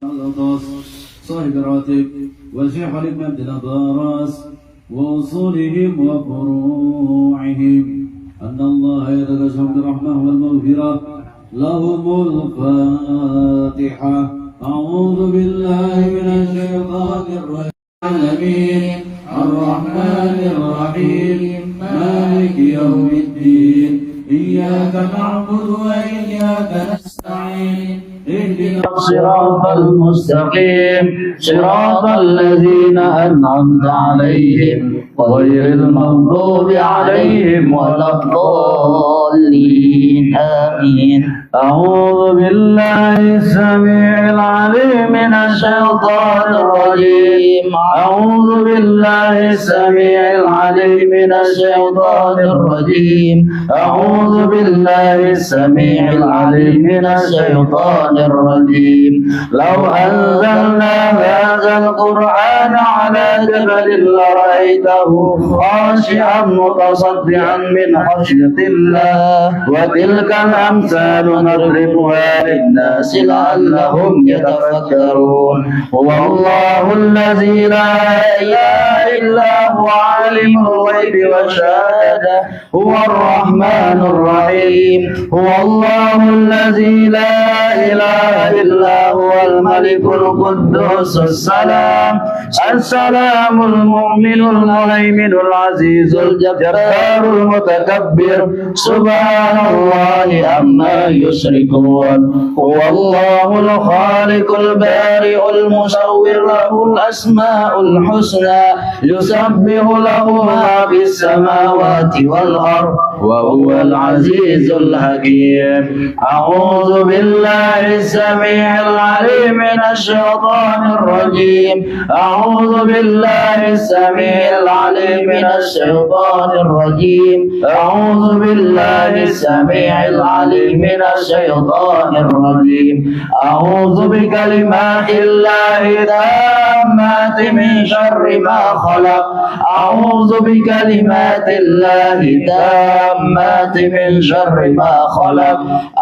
الأطاس صاحب الراتب وشيخ بن عبد الأبارس وأصولهم وفروعهم أن الله يتغشهم بالرحمة والمغفرة لهم الفاتحة. أعوذ بالله من الشيطان الرجيم الرحمن الرحيم مالك يوم الدين إياك نعبد وإياك نستعين اهدنا الصراط المستقيم صراط الذين أنعمت عليهم غير المغضوب عليهم ولا الضالين آمين. أعوذ بالله السميع العليم من الشيطان الرجيم أعوذ بالله السميع العليم من الشيطان الرجيم أعوذ بالله السميع العليم من الشيطان الرجيم. لو أنزلنا هذا القرآن على جبل لرأيته خاشعا متصدعا من خشية الله وتلك الأمثال نضربها للناس لعلهم يتفكرون. هو الله الذي لا إله إلا هو عالم الغيب والشهادة هو الرحمن الرحيم. هو الله الذي لا إله إلا هو الملك القدوس السلام المؤمن المهيمن العزيز الجبار المتكبر سبحان الله عما يشركون. هو الله الخالق البارئ المصور له الأسماء الحسنى يسبح له ما في السماوات والأرض وهو العزيز الحكيم. أعوذ بالله السميع العليم من الشيطان الرجيم أعوذ بالله السميع العليم من الشيطان الرجيم أعوذ بالله السميع العليم من الشيطان الرجيم. أعوذ بكلمات الله التامات من شر ما خلق أعوذ بكلمات الله التامات من شر ما خلق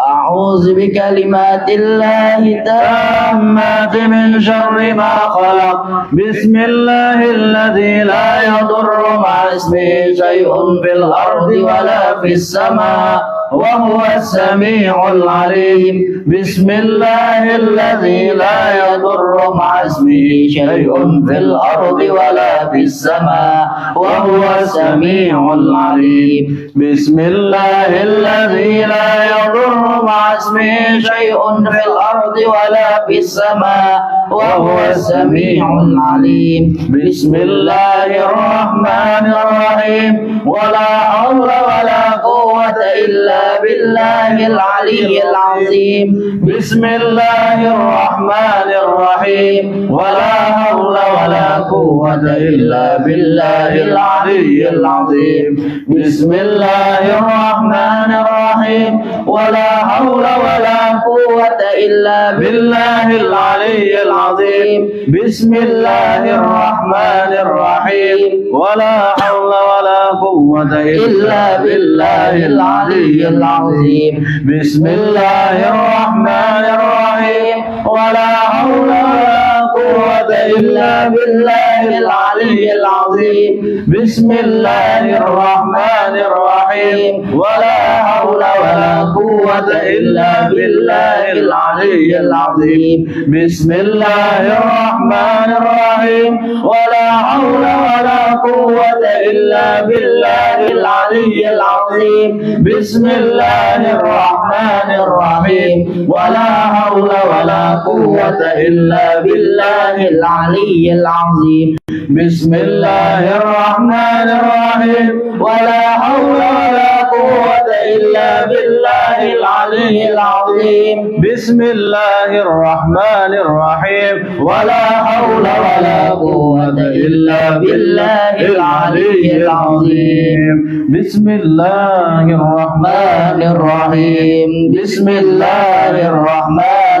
أعوذ بكلمات الله التامات من شر ما خلق. بسم الله الذي لا يضر مع اسمه شيء في الأرض ولا في السماء وهو السميع العليم. بسم الله الذي لا يضر مع اسمه شيء في الأرض ولا في السماء وهو السميع العليم. بسم الله الذي لا يضر مع اسمه شيء في الأرض ولا في السماء وهو السميع العليم. بسم الله الرحمن الرحيم ولا حول ولا قوة إلا بالله العلي العظيم. بسم الله الرحمن الرحيم ولا حول ولا قوة إلا بالله العلي العظيم. بسم الله الرحمن الرحيم ولا حول ولا قوة إلا بالله العلي العظيم. بسم الله الرحمن الرحيم ولا حول ولا قوة إلا بالله العلي العظيم. بسم الله الرحمن الرحيم ولا حول ولا قوة إلا بالله العلي العظيم. بسم الله الرحمن الرحيم ولا حول ولا قوة إلا بالله العلي العظيم. بسم الله الرحمن الرحيم ولا حول ولا قوة إلا بالله العلي العظيم. بسم الله الرحمن الرحيم ولا حول ولا قوة إلا بالله العلي العظيم. بسم الله الرحمن الرحيم ولا حول ولا قوة إلا بالله العلي العظيم. بسم الله الرحمن الرحيم ولا حول ولا قوة إلا بالله العلي العظيم. بسم الله الرحمن الرحيم. بسم الله الرحمن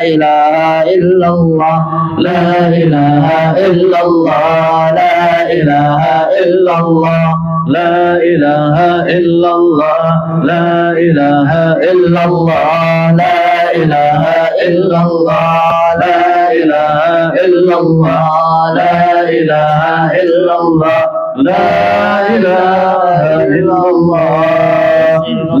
إله إلا الله لا إله إلا الله لا إله إلا الله لا إله إلا الله لا إله إلا الله لا إله إلا الله لا إله إلا الله لا إله إلا الله لا إله إلا الله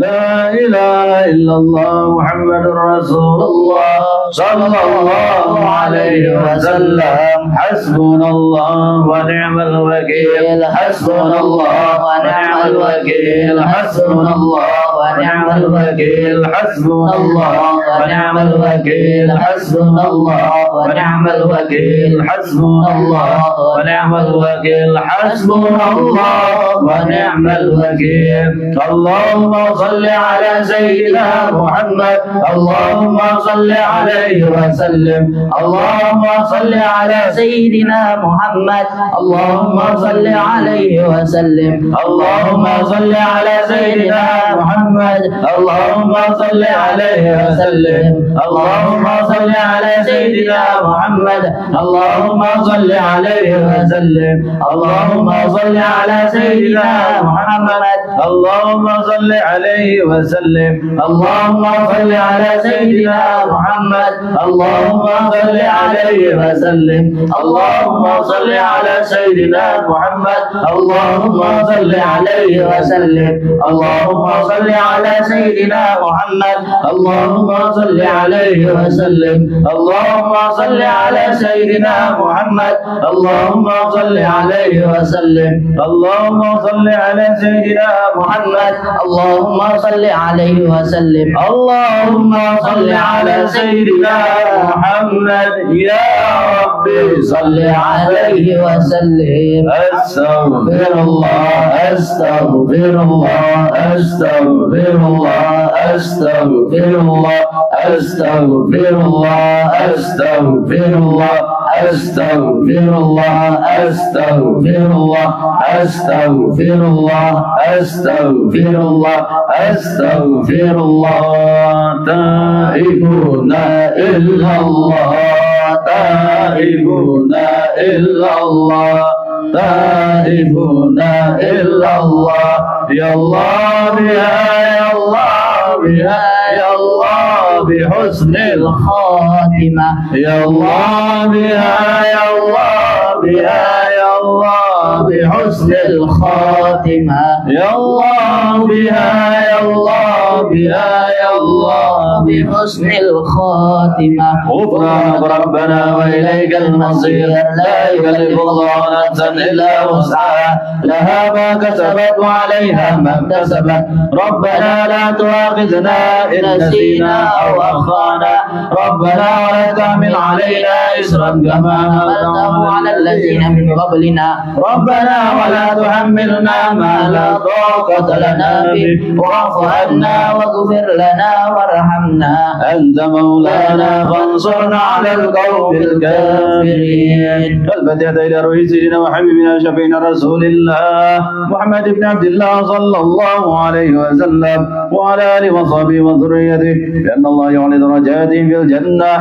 لا إله إلا الله محمد رسول الله صلى الله عليه وسلم حسبنا الله ونعم الوكيل حسبنا الله ونعم الوكيل حسبنا الله ونعم الوكيل حسبنا الله ونعم الوكيل حسبنا الله ونعم الوكيل حسبنا الله ونعم الوكيل حسبنا الله ونعم الوكيل اللهم صل على سيدنا محمد اللهم صل عليه وسلم اللهم صل على سيدنا محمد اللهم صل عليه وسلم اللهم صل على سيدنا محمد اللهم صل عليه وسلم اللهم صل على سيدنا محمد اللهم صل عليه وسلم اللهم صل على سيدنا محمد اللهم صل عليه وسلم اللهم صل على سيدنا محمد اللهم صل عليه وسلم اللهم صل على سيدنا محمد اللهم صل عليه وسلم اللهم صل على سيدنا محمد اللهم صل عليه وسلم اللهم صل على سيدنا محمد اللهم صل عليه وسلم اللهم صل على سيدنا محمد اللهم صل عليه وسلم اللهم صل على سيدنا محمد يا ربي صل عليه وسلم استغفر الله استغفر الله استغفر الله استغفر الله استغفر الله استغفر الله أستغفر الله أستغفر الله أستغفر الله أستغفر الله أستغفر الله تائبون إلا الله تائبون إلا الله تائبون إلا الله يا الله بها يا الله بها يا الله بحسن الخاتمة يا الله بها يا الله بها يا الله بحسن الخاتمة يا الله بها يا الله بها يا الله بحسن الخاتمة غفرانك ربنا وإليك المصير لا يكلف الله نفسا إلا وسعها لها ما كسبت وعليها ما اكتسبت ربنا لا تؤاخذنا إن نسينا أو أخطأنا ربنا ولا تحمل علينا إصرا كما حملته على الذين من قبلنا ربنا ولا تحملنا ما لا طاقة لنا به واعف عنا واغفر لنا وارحمنا أنت مولانا فانصرنا على القوم الكافرين. الفاتحة إلى روح سيدنا وحبيبنا شفينا رسول الله محمد بن عبد الله صلى الله عليه وسلم وعلى آله وصحبه وذريته بأن الله يعلي درجاتهم في الجنة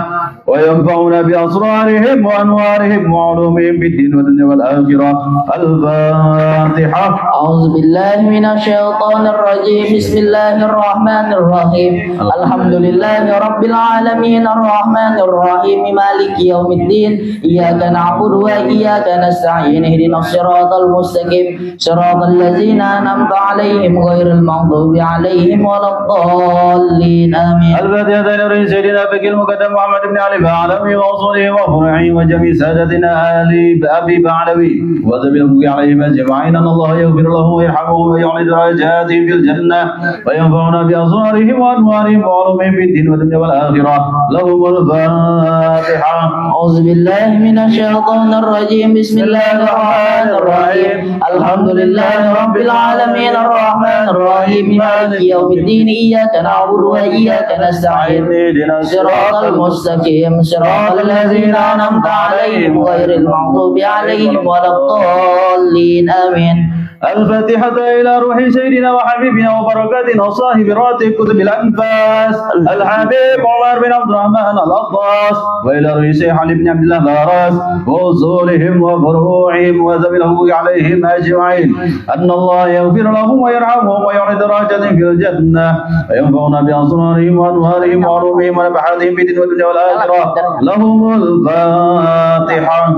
وينفعنا بأسرارهم وأنوارهم وعلومهم في الدين والدنيا والآخرة. الفاتحة. أعوذ بالله من الشيطان الرجيم. بسم الله الرحمن الرحيم. الحمد لله رب العالمين الرحمن الرحيم مالك يوم الدين إياك نعبد وإياك نستعين اهدنا الصراط المستقيم صراط الذين أنعمت عليهم غير المغضوب عليهم ولا الضالين آمين. الفاتحة إلى سيدنا بك المقدم محمد بن علي بعلمي وأصوله وفرعه وجميع سادتنا آل أبي بعلوي وذوي الملك عليهم أجمعين أن الله يغفر له ويرحمه ويعلي درجاتهم في الجنة وينفعنا بأسرارهم وأنوارهم وعلومهم في الدين والدنيا والآخرة. لهم الفاتحة. أعوذ بالله من الشيطان الرجيم. بسم الله الرحمن الرحيم. الحمد لله رب العالمين الرحمن الرحيم مالك يوم الدين إياك نعبد وإياك نستعين اهدنا الصراط المستقيم صراط الذين أنعمت عليهم غير المغضوب عليهم ولا الضالين آمين. الفاتحة إلى روح سيدنا وحبيبنا وبركاتنا وصاحب راتب كتب الأنفاس الحبيب عمر بن عبد الرحمن الأطاس، وإلى روح شيخ علي بن عبد الله الأراس وأصولهم وفروعهم وذوي الحقوق عليهم أجمعين، أن الله يغفر لهم ويرحمهم ويعلي درجاتهم في الجنة وينفعنا بأسرارهم وأنوارهم وعلومهم ونفحاتهم في الدنيا والدنيا والآخرة. لهم الفاتحة.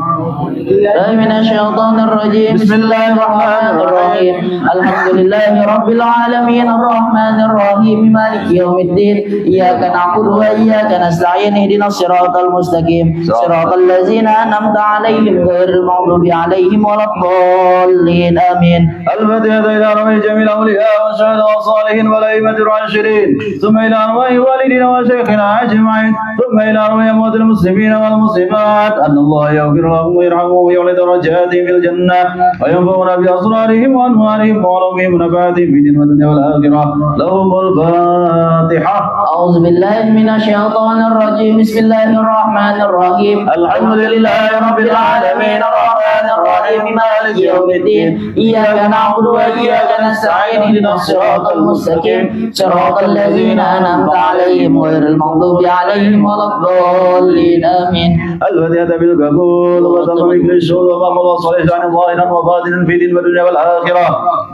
من الشيطان الرجيم. بسم الله الرحمن الرحيم. الحمد لله رب العالمين الرحمن الرحيم مالك يوم الدين، إياك نعبد وإياك نستعين، اهدنا الصراط المستقيم صراط الذين أنعمت عليهم غير المغضوب عليهم ولا الضالين آمين. الفاتحة إلى روح جميع الأولياء والشهداء والصالحين والأئمة العاشرين، ثم إلى أرواح والدينا وشيخنا أجمعين، ثم إلى أرواح أموات المسلمين والمسلمات، أن الله يغفر لهم ويرحمهم ويعلي درجاتهم في الجنة وينفعنا بأسرارهم وأنوارهم وعلومهم ونفعاتهم في الدين والدنيا والآخرة. لهم الفاتحة. أعوذ بالله من الشيطان الرجيم. بسم الله الرحمن الرحيم. الحمد لله رب العالمين الرحمن الرحيم مالك يوم الدين، إياك نعبد وإياك نستعين، اهدنا الصراط المستقيم صراط الذين أنعمت عليهم غير المغضوب عليهم ولا الضالين آمين. الفاتحة بالقبول وتمام الشهود ومحفظ الصالح عن ظاهرا وباطنا في الدين والدنيا والآخرة،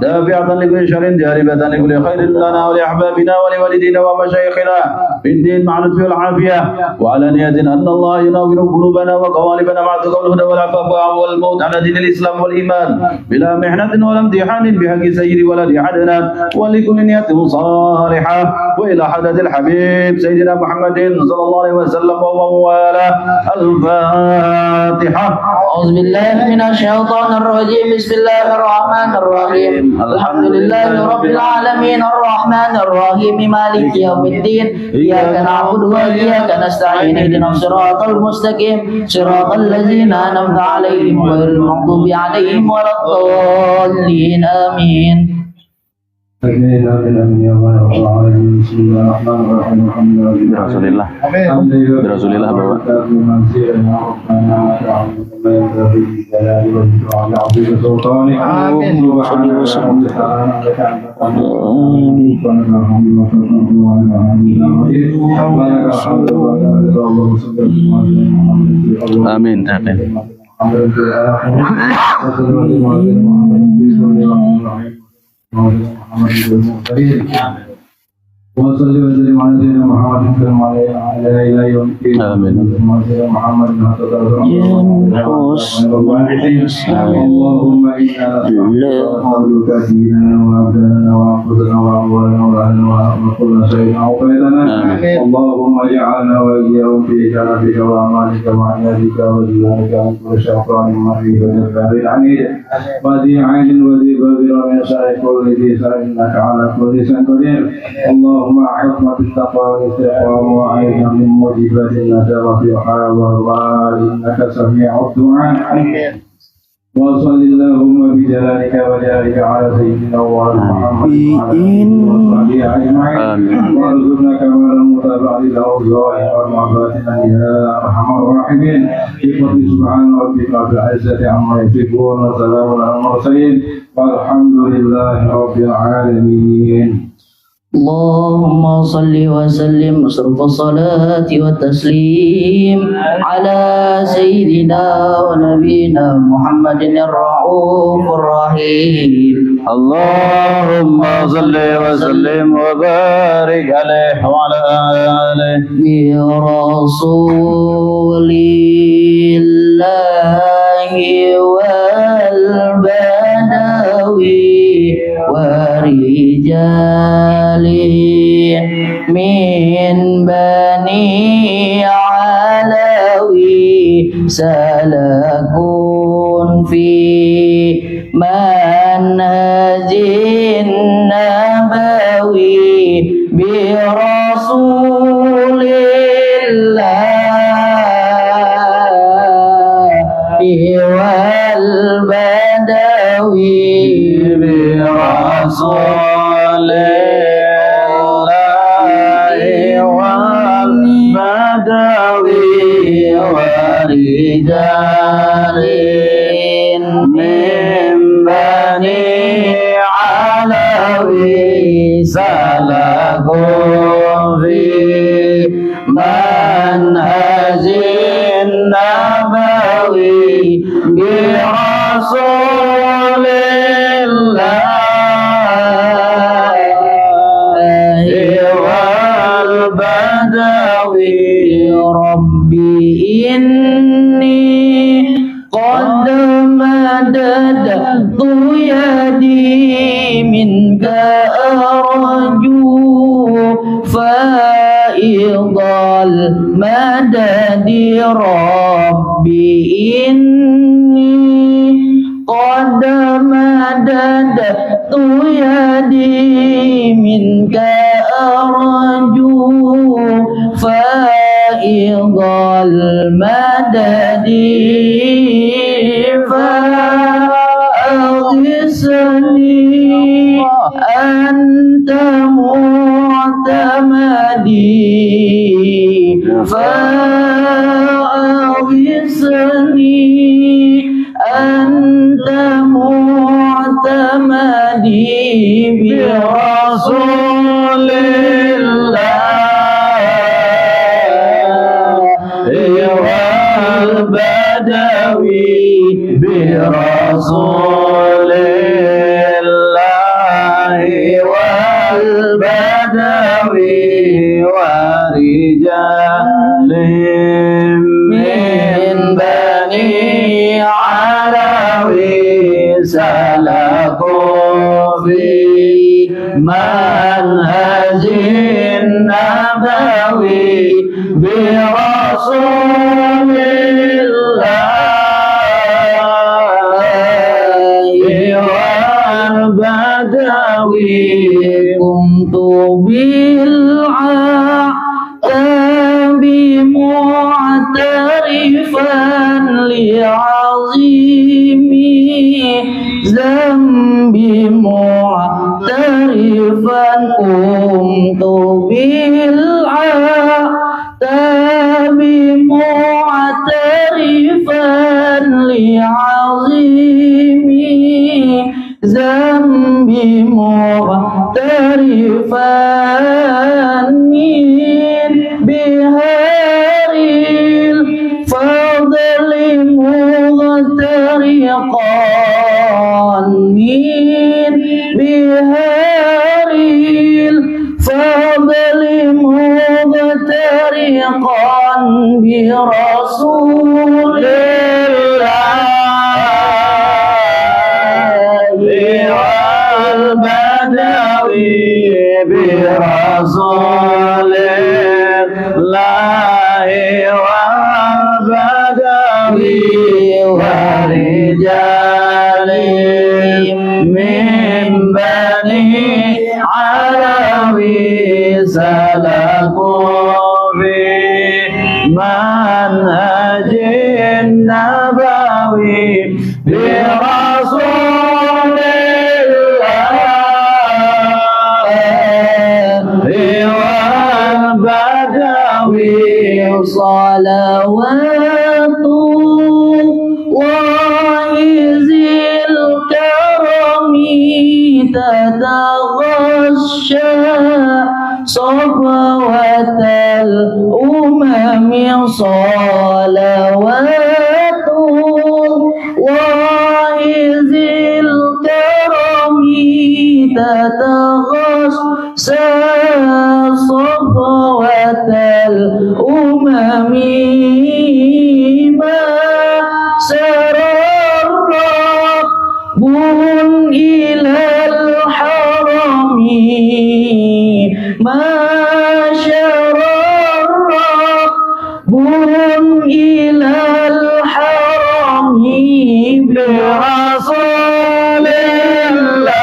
دافعة لكل شر جالبة لكل خير لنا ولأحبابنا ولوالدينا ومشايخنا في الدين مع اللطف والعافية، وعلى نية أن الله ينور قلوبنا وقوالبنا مع تقوى الهدى والعفاف والموت على دين الإسلام والإيمان بلا محنة ولا امتحان بحق سيد ولد أحدنا، ولكل نية صالحة، وإلى حضرة الحبيب سيدنا محمد صلى الله عليه وسلم ومن والاه. الفاتحة. أعوذ بالله من الشيطان الرجيم. بسم الله الرحمن الرحيم. الحمد لله رب العالمين الرحمن الرحيم مالك يوم الدين، إياك نعبد وإياك نستعين، اهدنا الصراط المستقيم صراط الذين أنعمت عليهم غير المغضوب عليهم ولا الضالين آمين. Rasulillah. Rasulillah Bapak. Amin. وصلي وسلم على سيدنا محمد وعلى آله يوم الدين. آمين. محمد اللهم إنا نسألك ديننا وأبداننا وأنفسنا وأموالنا وأهلنا وكل شيء أعطيتنا، اللهم اجعلنا وإياهم في جنتك وأمانك وعنادك وجلالك من كل شيطان مريض وجبار عنيد وذي عين وذي بذر من شر كل ذي شر إنك على كل شيء قدير. اللهم أعطنا بالتقوى والاستقامة وأعيذنا من موجبات النجاة في الحياة والمال إنك سميع الدعاء. وصل اللهم بجلالك وجلالك على سيدنا محمد وصحبه أجمعين، وارزقنا كمال المتابعة الأوزاع والمعباتنا يا أرحم الراحمين. بفضل سبحان ربك رب العزة عما يصفون وسلام على المرسلين والحمد لله رب العالمين. اللهم صل وسلم صرف الصلاة والتسليم على سيدنا ونبينا محمد الرؤوف الرحيم. اللهم صل وسلم وبارك عليه وعلى آله برسول الله والبدوي ورجال من بني علوي سلكوا في منهج النبوي برسول الله والبدوي برسول الله والبدوي ورجال من بني برسول الله والبدوي ربي إني قد مددت يدي منك أرجو فائض المدد ربي إني قد مددت يدي منك أرجو فائض المدد فأغثني أنت معتمدي فأغثني أنت معتمدي برسول والبدوي برسول الله والبدوي ورجال من بني علوي سلكوا في منهج النبوي برسول والبدوي كنت بالعتاب معترفا لعظيم ذنبي معترفا كنت بالعتاب معترفا لعظيم ذنبي معترفا من بهار الفضل مغترقا من بهار الفضل مغترقا برسول والبدوي برسول الله والبدوي ورجال من بني علوي سلكوا في منهج النبوي برسول والبدوي صلوات الله ذي الكرم تتغشى صفوة الأمم صلوات الله ذي الكرم تتغشى صفوة الأمم ما سرى الركب إلى الحرم ما شرى الركب إلى الحرم برسول الله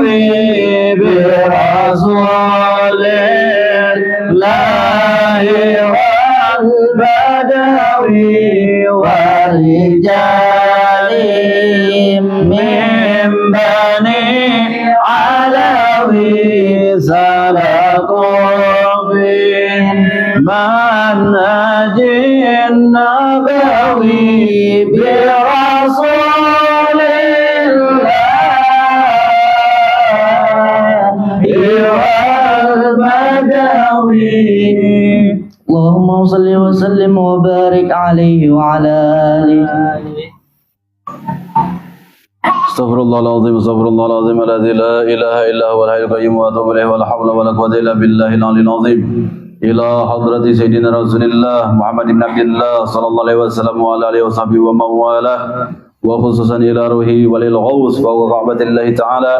والبدوي برسول الله والبدوي ورجال من بني علوي سلكوا في منهج النبوي برسول الله والبدوي اللهم صل وسلم وبارك عليه وعلى آله. Astaghfirullahaladzim, astaghfirullahaladzim, alladzi la ilaha illa huwal hayyul qayyum wa atubu ilaihi wa la hawla wa la quwwata illa billahil aliyyil azim. Ila hadrati sayyidina Rasulillah Muhammad ibn Abdullah sallallahu alaihi wasallam wa ala alihi wa sahbihi wa mawalah, wa khususan ila ruhi walil ghaus wa ka'batillahi ta'ala,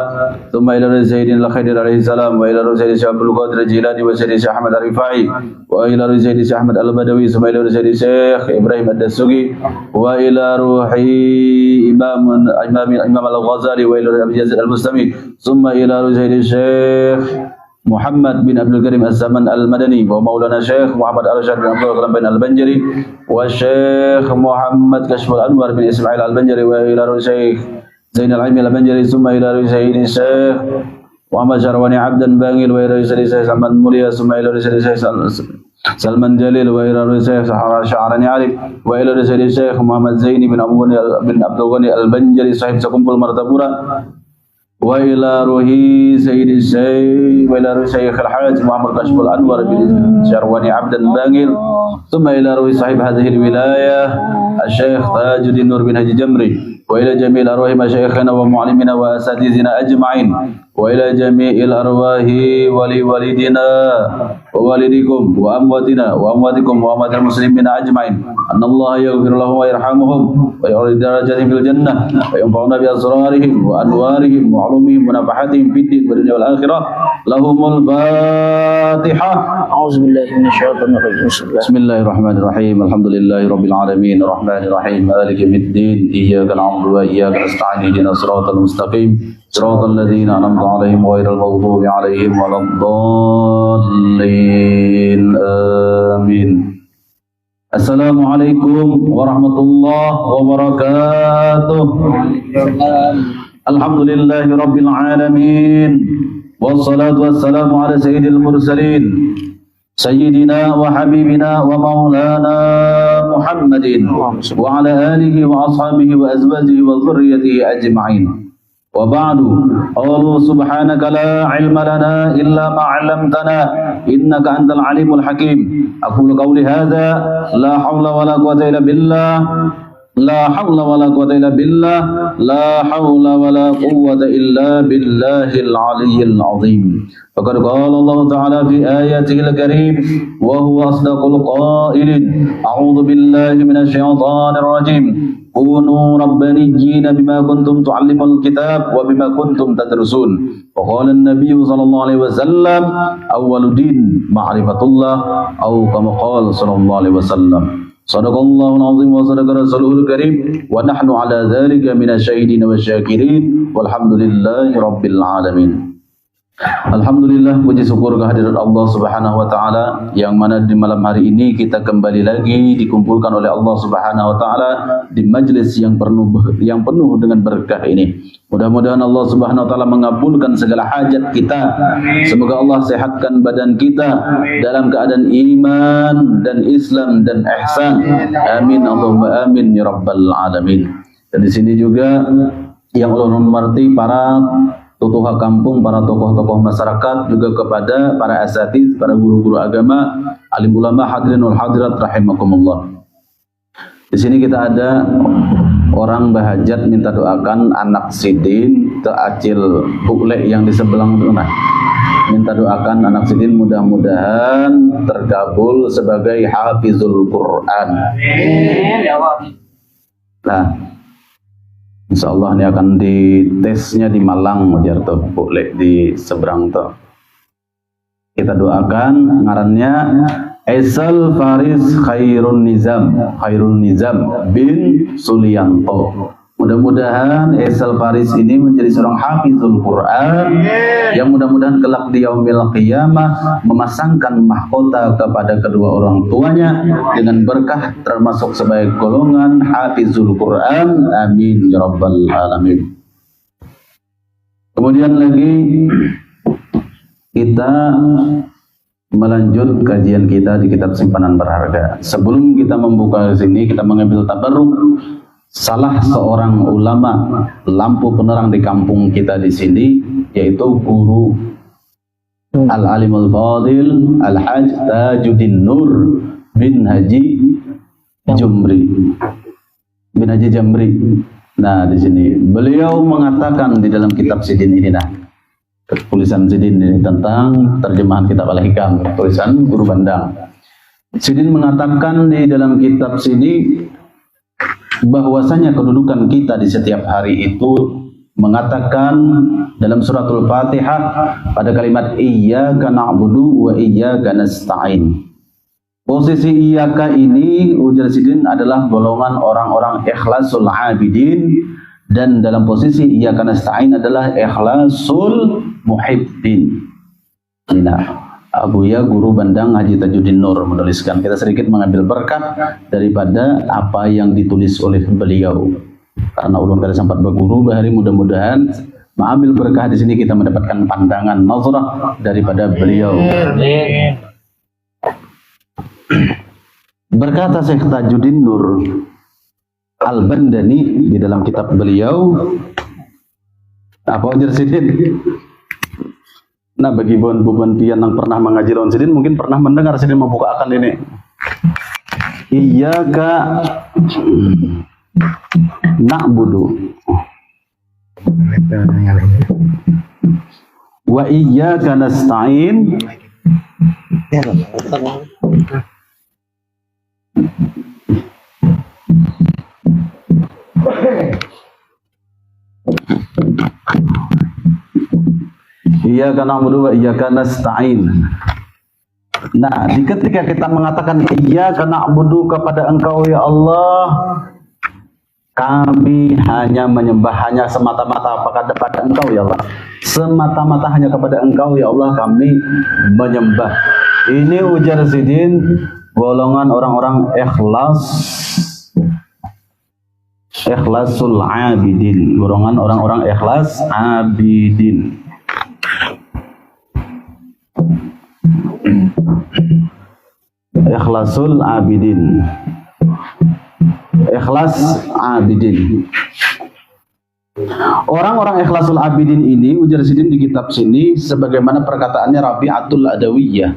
thumma ila sayyidina al-Khadir alaihi salam, wa ila sayyidina Syabul Qadir Jilani wa sayyidina Syekh Ahmad Ar-Rifai, wa ila sayyidina Syekh Ahmad Al-Badawi, thumma ila sayyidina Syekh Ibrahim Ad-Dasugi, wa ila ruhi Imam Al-Ghazali, wa ila Abi Yazid Al-Bustami, thumma ila sayyidina Syekh Muhammad bin Abdul Karim Az-Zaman Al-Madani, wa Maulana Syekh Muhammad Al-Rashad bin Abdul Karim bin Al-Banjari, wa Syekh Muhammad Kashful Anwar bin Ismail Al-Banjari, wa ila Syekh Zain Al-Aimi Al-Banjari, summa ila Syekh Muhammad Syarwani Abdan Bangil, wa ila Syekh Salman Mulia, summa ila Syekh Salman Jalil, wa ila Syekh Sya'rani Arif, wa ila Syekh Muhammad Zaini bin Abdul Ghani Al-Banjari, sahib Sakumpul Martapura, wa ila ruhi sayyidi syekh wa ila ruhi syekh al-hajj Muhammad Kashful Anwar bin Syarwani Abdan Bangil, thumma ila ruhi sahib hadhihi al-wilayah al-syekh Tajuddin Nur bin Haji Jamri, wa ila jami'il arwahi masyayikhina wa mu'allimina wa asatizina ajma'in, wa ila jami'il arwahi wali walidina wa walidikum wa amwatina wa amwatikum wa amwatil muslimina ajma'in, anallaha yaghfir lahum wa yarhamuhum wa yu'li darajatihim fil jannah wa yanfa'una bi asrarihim wa anwarihim wa ulumihim wa nafahatihim fid din wal dunya wal akhirah. Lahumul Fatihah. A'udzubillahi minasyaitonir rajim. Bismillahirrahmanirrahim. Alhamdulillahirabbil alamin arrahmanir rahim maliki yaumiddin iyyaka na'budu wa iyyaka nasta'in ihdinas siratal mustaqim siratal ladzina an'amta 'alaihim ghairil maghdubi 'alaihim waladdallin. Amin. Assalamualaikum warahmatullahi wabarakatuh. Alhamdulillahi rabbil alamin, wassalatu wassalamu ala sayyidil mursalin sayyidina wa habibina wa maulana Muhammadin wa ala alihi wa ashabihi wa azwajihi wa dhurriyyatihi ajma'in. Wa ba'du, qalu subhanaka la ilma lana illa ma 'allamtana innaka antal alimul hakim. Aqulu qawli hadza la hawla wa la quwwata illa billah. La hawla wa la quwwata illa billah. La hawla wa la quwwata illa billahil aliyyil azim. Faqad qala Allah ta'ala fi ayatihil karim wa huwa asdaqul qailin. A'udzu billahi minasy syaithanir rajim. Kunu rabbaniyyin bima kuntum tu'allimul kitab wa bima kuntum tadrusun. Wa qala an-nabiy sallallahu alaihi wasallam awwalud din ma'rifatullah aw kama qala sallallahu alaihi wasallam. Sadaqallahul azim wa sadaqa rasuluhul karim wa nahnu ala dzalika minasyahidin wa syakirin walhamdulillahi rabbil alamin. Alhamdulillah, puji syukur kehadirat Allah Subhanahu wa taala yang mana di malam hari ini kita kembali lagi dikumpulkan oleh Allah Subhanahu wa taala di majlis yang penuh dengan berkah ini. Mudah-mudahan Allah Subhanahu wa taala mengabulkan segala hajat kita. Semoga Allah sehatkan badan kita dalam keadaan iman dan Islam dan ihsan. Amin Allahumma amin ya rabbal alamin. Dan di sini juga yang Allah hormati para tokoh kampung, para tokoh-tokoh masyarakat, juga kepada para asatiz, para guru-guru agama, alim ulama, hadirin wal hadirat rahimakumullah. Di sini kita ada orang bahajat minta doakan anak sidin teacil buklek yang di sebelah rumah. Minta doakan anak sidin mudah-mudahan terkabul sebagai hafizul Quran. Amin ya Allah. Nah, insya Allah ini akan ditesnya di Malang, Jarto, boleh di seberang tuh. Kita doakan ngarannya Aisal Faris Khairun Nizam bin Sulianto. Mudah-mudahan Aisal Faris ini menjadi seorang hafizul Quran yang mudah-mudahan kelak di yaumil qiyamah memasangkan mahkota kepada kedua orang tuanya dengan berkah termasuk sebagai golongan hafizul Quran. Amin ya rabbal alamin. Kemudian lagi kita melanjut kajian kita di kitab simpanan berharga. Sebelum kita membuka sini, kita mengambil tabarruk salah seorang ulama lampu penerang di kampung kita di sini, yaitu guru Al-Alimul Fadil Al-Hajj Tajuddin Nur bin Haji Jumri. Bin Haji Jamri. Nah, di sini beliau mengatakan di dalam kitab Sidin ini, nah, tulisan Sidin ini tentang terjemahan kitab Al-Hikam, tulisan Guru Bandang. Sidin mengatakan di dalam kitab sini bahwasanya kedudukan kita di setiap hari itu mengatakan dalam suratul Fatihah pada kalimat iyyaka na'budu wa iyyaka nasta'in. Posisi iyyaka ini ujar Sidin adalah golongan orang-orang ikhlasul abidin, dan dalam posisi iyyaka nasta'in adalah ikhlasul muhibbin. Nah, Abuya Guru Bandang Haji Tajuddin Nur menuliskan, kita sedikit mengambil berkat daripada apa yang ditulis oleh beliau. Karena ulun kada sempat berguru bahari, mudah-mudahan mengambil berkah di sini kita mendapatkan pandangan nazrah daripada beliau. Berkata Syekh Tajuddin Nur Al-Bandani di dalam kitab beliau, apa ujar Sidin? Nah, bagi buan-buan pian yang pernah mengaji lawan Sidin mungkin pernah mendengar Sidin membukakan ini. Iyyaka na'budu wa iyyaka nasta'in. Iyyaka na'budu wa iyyaka nasta'in. Nah, ketika kita mengatakan iyyaka na'budu kepada Engkau ya Allah, kami hanya menyembah hanya semata-mata kepada Engkau ya Allah. Semata-mata hanya kepada Engkau ya Allah kami menyembah. Ini ujar Sidin golongan orang-orang ikhlasul abidin, golongan orang-orang ikhlas abidin. Ikhlasul abidin, ikhlas abidin. Orang-orang ikhlasul abidin ini ujar Sidin di kitab sini sebagaimana perkataannya Rabi'atul Adawiyah.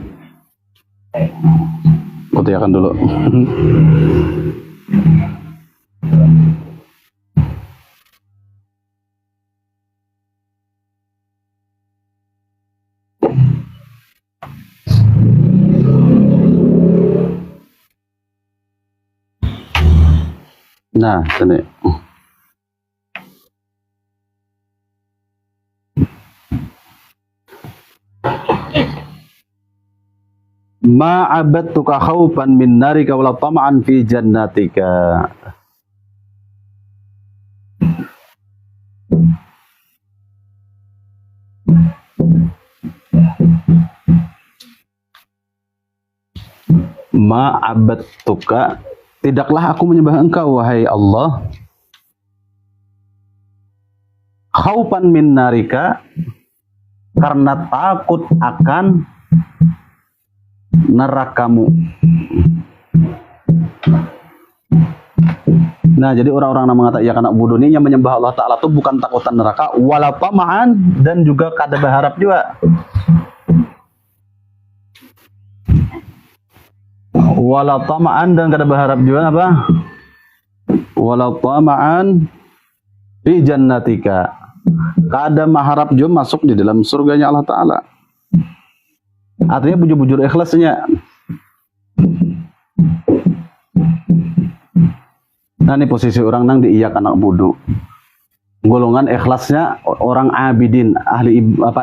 Kutiakan dulu. Nah, ini. Ma abadtuka khaufan min narika wala tama'an fi jannatika. Ma abadtuka, tidaklah aku menyembah Engkau wahai Allah, khaufan min narika, karena takut akan nerakamu. Nah, jadi orang-orang yang mengatakan ya karena bodoh ini yang menyembah Allah Ta'ala itu bukan takutan neraka, wala tama'an, dan juga kada berharap juga. Wala tama'an, dan kada berharap juga apa? Wala tama'an fi jannatika, kada mengharap juga masuk di dalam surganya Allah Ta'ala. Artinya bujur-bujur ikhlasnya. Nah, ini posisi orang nang diiyakan na'budu. Golongan ikhlasnya orang abidin,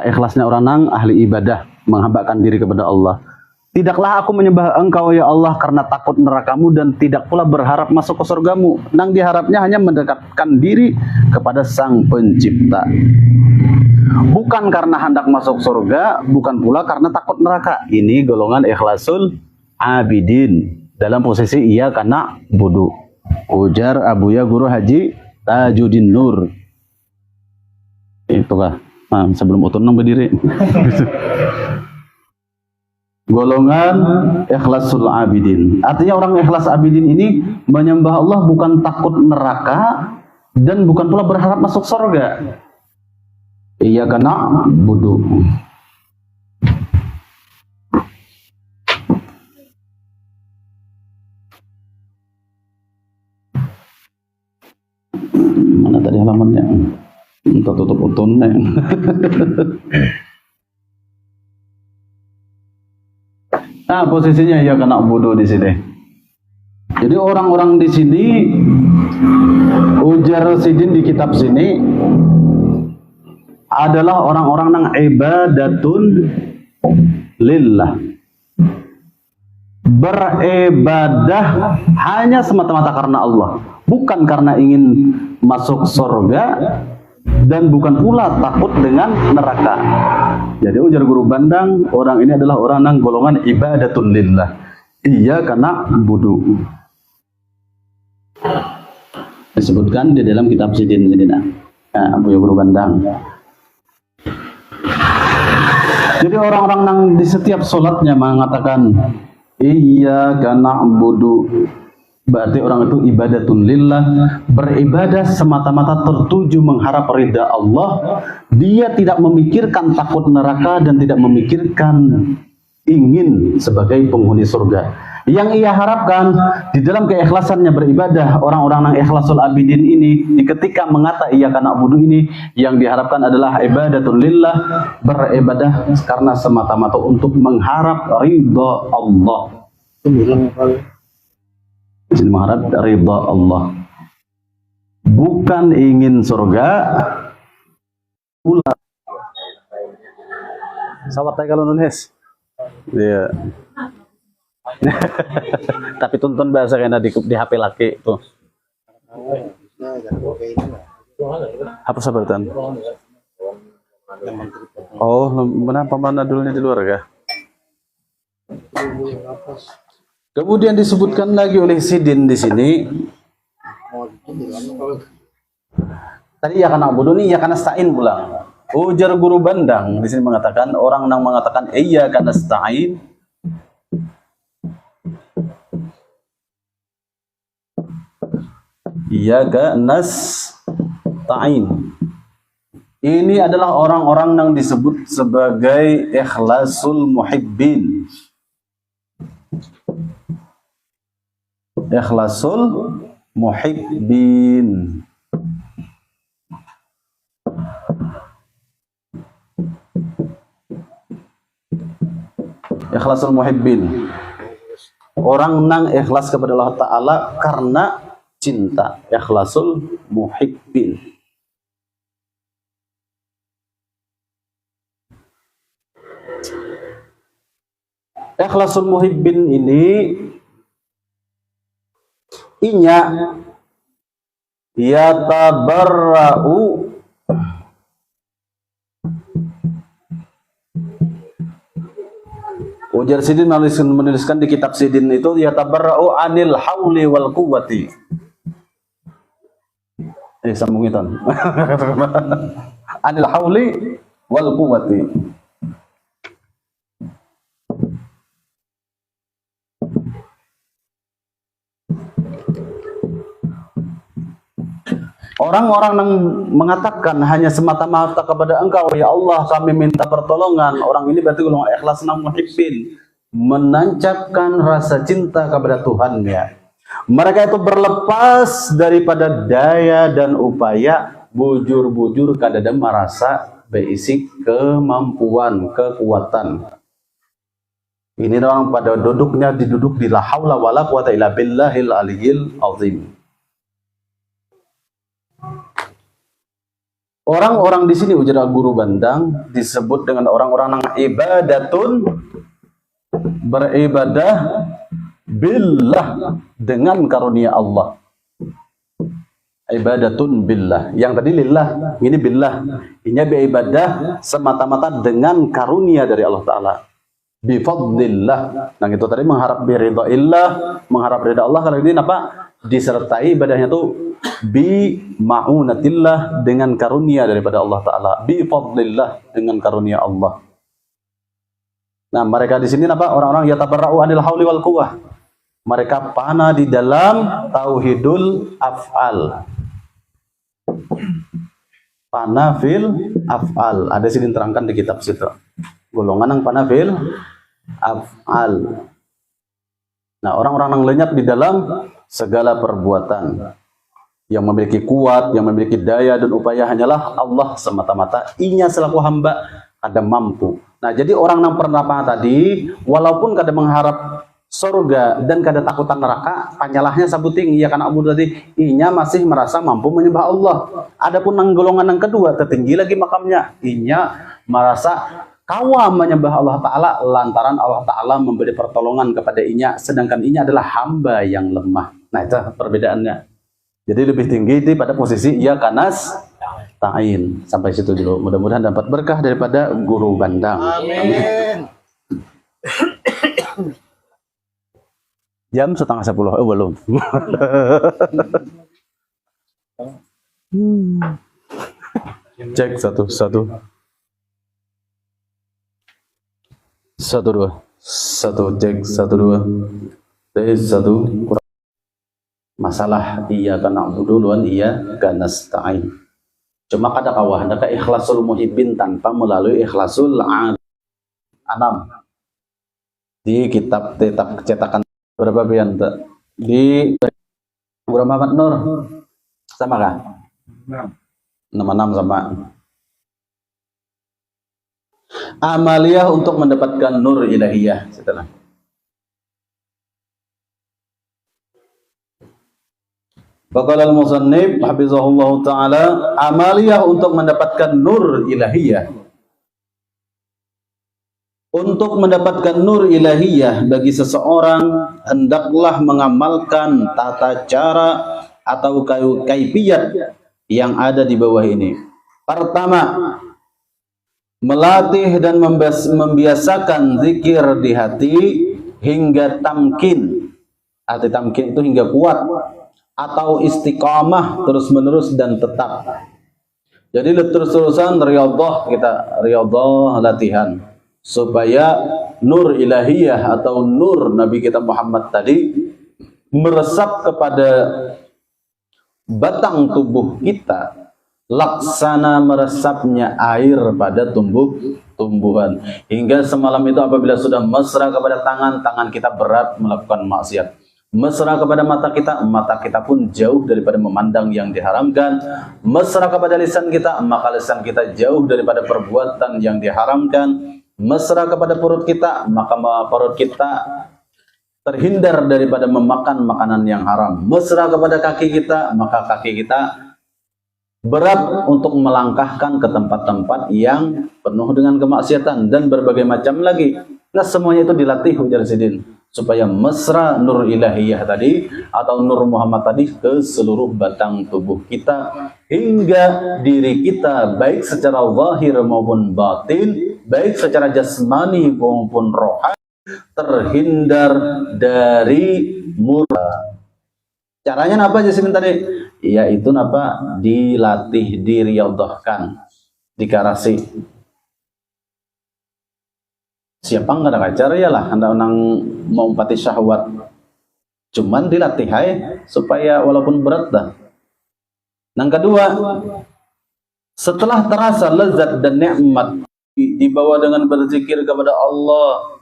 ikhlasnya orang nang ahli ibadah, menghambakan diri kepada Allah. Tidaklah aku menyembah Engkau ya Allah karena takut nerakamu, dan tidak pula berharap masuk ke surgamu. Nang diharapnya hanya mendekatkan diri kepada Sang Pencipta. Bukan karena hendak masuk surga, bukan pula karena takut neraka. Ini golongan ikhlasul abidin dalam posisi iya karena budu. Ujar Abuya Guru Haji Tajuddin Nur. Itulah. Nah, sebelum utun nang berdiri. Golongan ikhlasul abidin. Artinya orang ikhlas abidin ini menyembah Allah bukan takut neraka dan bukan pula berharap masuk surga. Iya karena budu. Mana tadi halamannya? Kita tutup utunnya. Nah, posisinya ya kena bodoh di sini. Jadi orang-orang di sini, ujar Sidin di kitab sini adalah orang-orang yang ibadatun lillah, beribadah hanya semata-mata karena Allah, bukan karena ingin masuk surga dan bukan pula takut dengan neraka. Jadi ujar Guru Bandang, orang ini adalah orang yang golongan ibadatun lillah, iya karena budu. Disebutkan di dalam kitab Sidin ini, Abu Guru Bandang. Jadi orang-orang yang di setiap sholatnya mengatakan iyyaka na'budu, berarti orang itu ibadatun lillah, beribadah semata-mata tertuju mengharap ridha Allah. Dia tidak memikirkan takut neraka dan tidak memikirkan ingin sebagai penghuni surga. Yang ia harapkan di dalam keikhlasannya beribadah, orang-orang yang ikhlasul abidin ini, ketika mengata iyyaka na'budu ini, yang diharapkan adalah ibadatun lillah, beribadah karena semata-mata untuk mengharap ridha Allah. Mengharap ridha Allah, bukan ingin surga. Pula sahabat kalau nulis ya. Tapi tuntun bahasa kena di HP laki tuh. Apa sabatan? Oh, mana dulunya di luar kah? Kemudian disebutkan lagi oleh Sidin di sini. Tadi ya karena bodoh nih, ya karena stain pulang. Ujar Guru Bandang di sini mengatakan, orang yang mengatakan iya karena stain, iyyaka nasta'in, ini adalah orang-orang yang disebut sebagai ikhlasul muhibbin. Ikhlasul muhibbin. Ikhlasul muhibbin, orang nang ikhlas kepada Allah Ta'ala karena cinta. Ikhlasul muhibbin. Ikhlasul muhibbin ini inya yatabarra'u ujar Sidin menuliskan di kitab Sidin itu yatabarra'u anil hauli wal quwwati. Sambung itu. Anil hauli wal quwwati. Orang-orang yang mengatakan hanya semata-mata kepada Engkau ya Allah kami minta pertolongan, orang ini berarti golongan ikhlas nang muhibbin, menancapkan rasa cinta kepada Tuhannya. Mereka itu berlepas daripada daya dan upaya, bujur-bujur kadada merasa beisi kemampuan, kekuatan. Ini orang pada duduknya diduduk di la haula wala quwata illa billahil aliyyil azim. Orang-orang di sini ujar Guru Bandang disebut dengan orang-orang yang ibadatun, beribadah billah, dengan karunia Allah. Ibadatun billah, yang tadi lillah, ini billah. Ini beribadah semata-mata dengan karunia dari Allah Ta'ala. Bifadlillah, nah itu tadi mengharap biridha illah, mengharap ridha Allah. Kalau ini apa? Disertai ibadahnya itu bi ma'unatillah, dengan karunia daripada Allah Ta'ala, bi fadlillah, dengan karunia Allah. Nah mereka di sini apa? Orang-orang yatabarra'u anil hauli wal quwwah, mereka panah di dalam tauhidul af'al, panah fil af'al. Ada sini terangkan di kitab situ golongan yang panah fil af'al. Nah orang-orang yang lenyap di dalam segala perbuatan. Yang memiliki kuat, yang memiliki daya dan upaya hanyalah Allah semata-mata. Inya selaku hamba kada mampu. Nah, jadi orang yang pernah tadi, walaupun kada mengharap surga dan kada takutan neraka, panyalahnya sabuting iya kan abu tadi, inya masih merasa mampu menyembah Allah. Adapun nang golongan yang kedua, tertinggi lagi makamnya, inya merasa kawam menyembah Allah Ta'ala lantaran Allah Ta'ala memberi pertolongan kepada inya, sedangkan inya adalah hamba yang lemah. Nah, itu perbedaannya. Jadi lebih tinggi di pada posisi ia kanas ta'in. Sampai situ dulu. Mudah-mudahan dapat berkah daripada guru bandang. Amin. Jam 9:30. Oh, belum. Cek 1 1 1 2 1 cek 1 2 tes 1 masalah iya kan na'budu duluan iya kan nasta'in. Cuma kada kawah ada ikhlasul muhibbin tanpa melalui ikhlasul anam. Di kitab cetakan berapa pian di Guru Muhammad Nur sama kah? 66 sama. Amaliyah untuk mendapatkan nur ilahiyah setelah Faqala al-musannif hafizahullah ta'ala, amaliyah untuk mendapatkan nur ilahiyah. Untuk mendapatkan nur ilahiyah bagi seseorang hendaklah mengamalkan tata cara atau kaifiyat yang ada di bawah ini. Pertama, melatih dan membiasakan zikir di hati hingga tamkin. Arti tamkin itu hingga kuat, atau istiqamah terus-menerus dan tetap. Jadi terus-terusan riyadhah kita, riyadhah latihan supaya nur ilahiyah atau nur Nabi kita Muhammad tadi meresap kepada batang tubuh kita laksana meresapnya air pada tumbuhan. Hingga semalam itu apabila sudah mesra kepada tangan, tangan kita berat melakukan maksiat. Mesra kepada mata kita pun jauh daripada memandang yang diharamkan. Mesra kepada lisan kita, maka lisan kita jauh daripada perbuatan yang diharamkan. Mesra kepada perut kita, maka perut kita terhindar daripada memakan makanan yang haram. Mesra kepada kaki kita, maka kaki kita berat untuk melangkahkan ke tempat-tempat yang penuh dengan kemaksiatan dan berbagai macam lagi. Nah, semuanya itu dilatih ujar Sidin supaya mesra nur ilahiyah tadi atau nur Muhammad tadi ke seluruh batang tubuh kita hingga diri kita baik secara zahir maupun batin, baik secara jasmani maupun rohani terhindar dari murka. Caranya apa Jasmin tadi? Yaitu apa? Dilatih, diriyadhahkan, dikarasi. Siapa nggak ada cara ya lah, anda orang mau umpati syahwat, cuman dilatih aja supaya walaupun berat dah. Yang kedua, setelah terasa lezat dan nikmat dibawa dengan berzikir kepada Allah,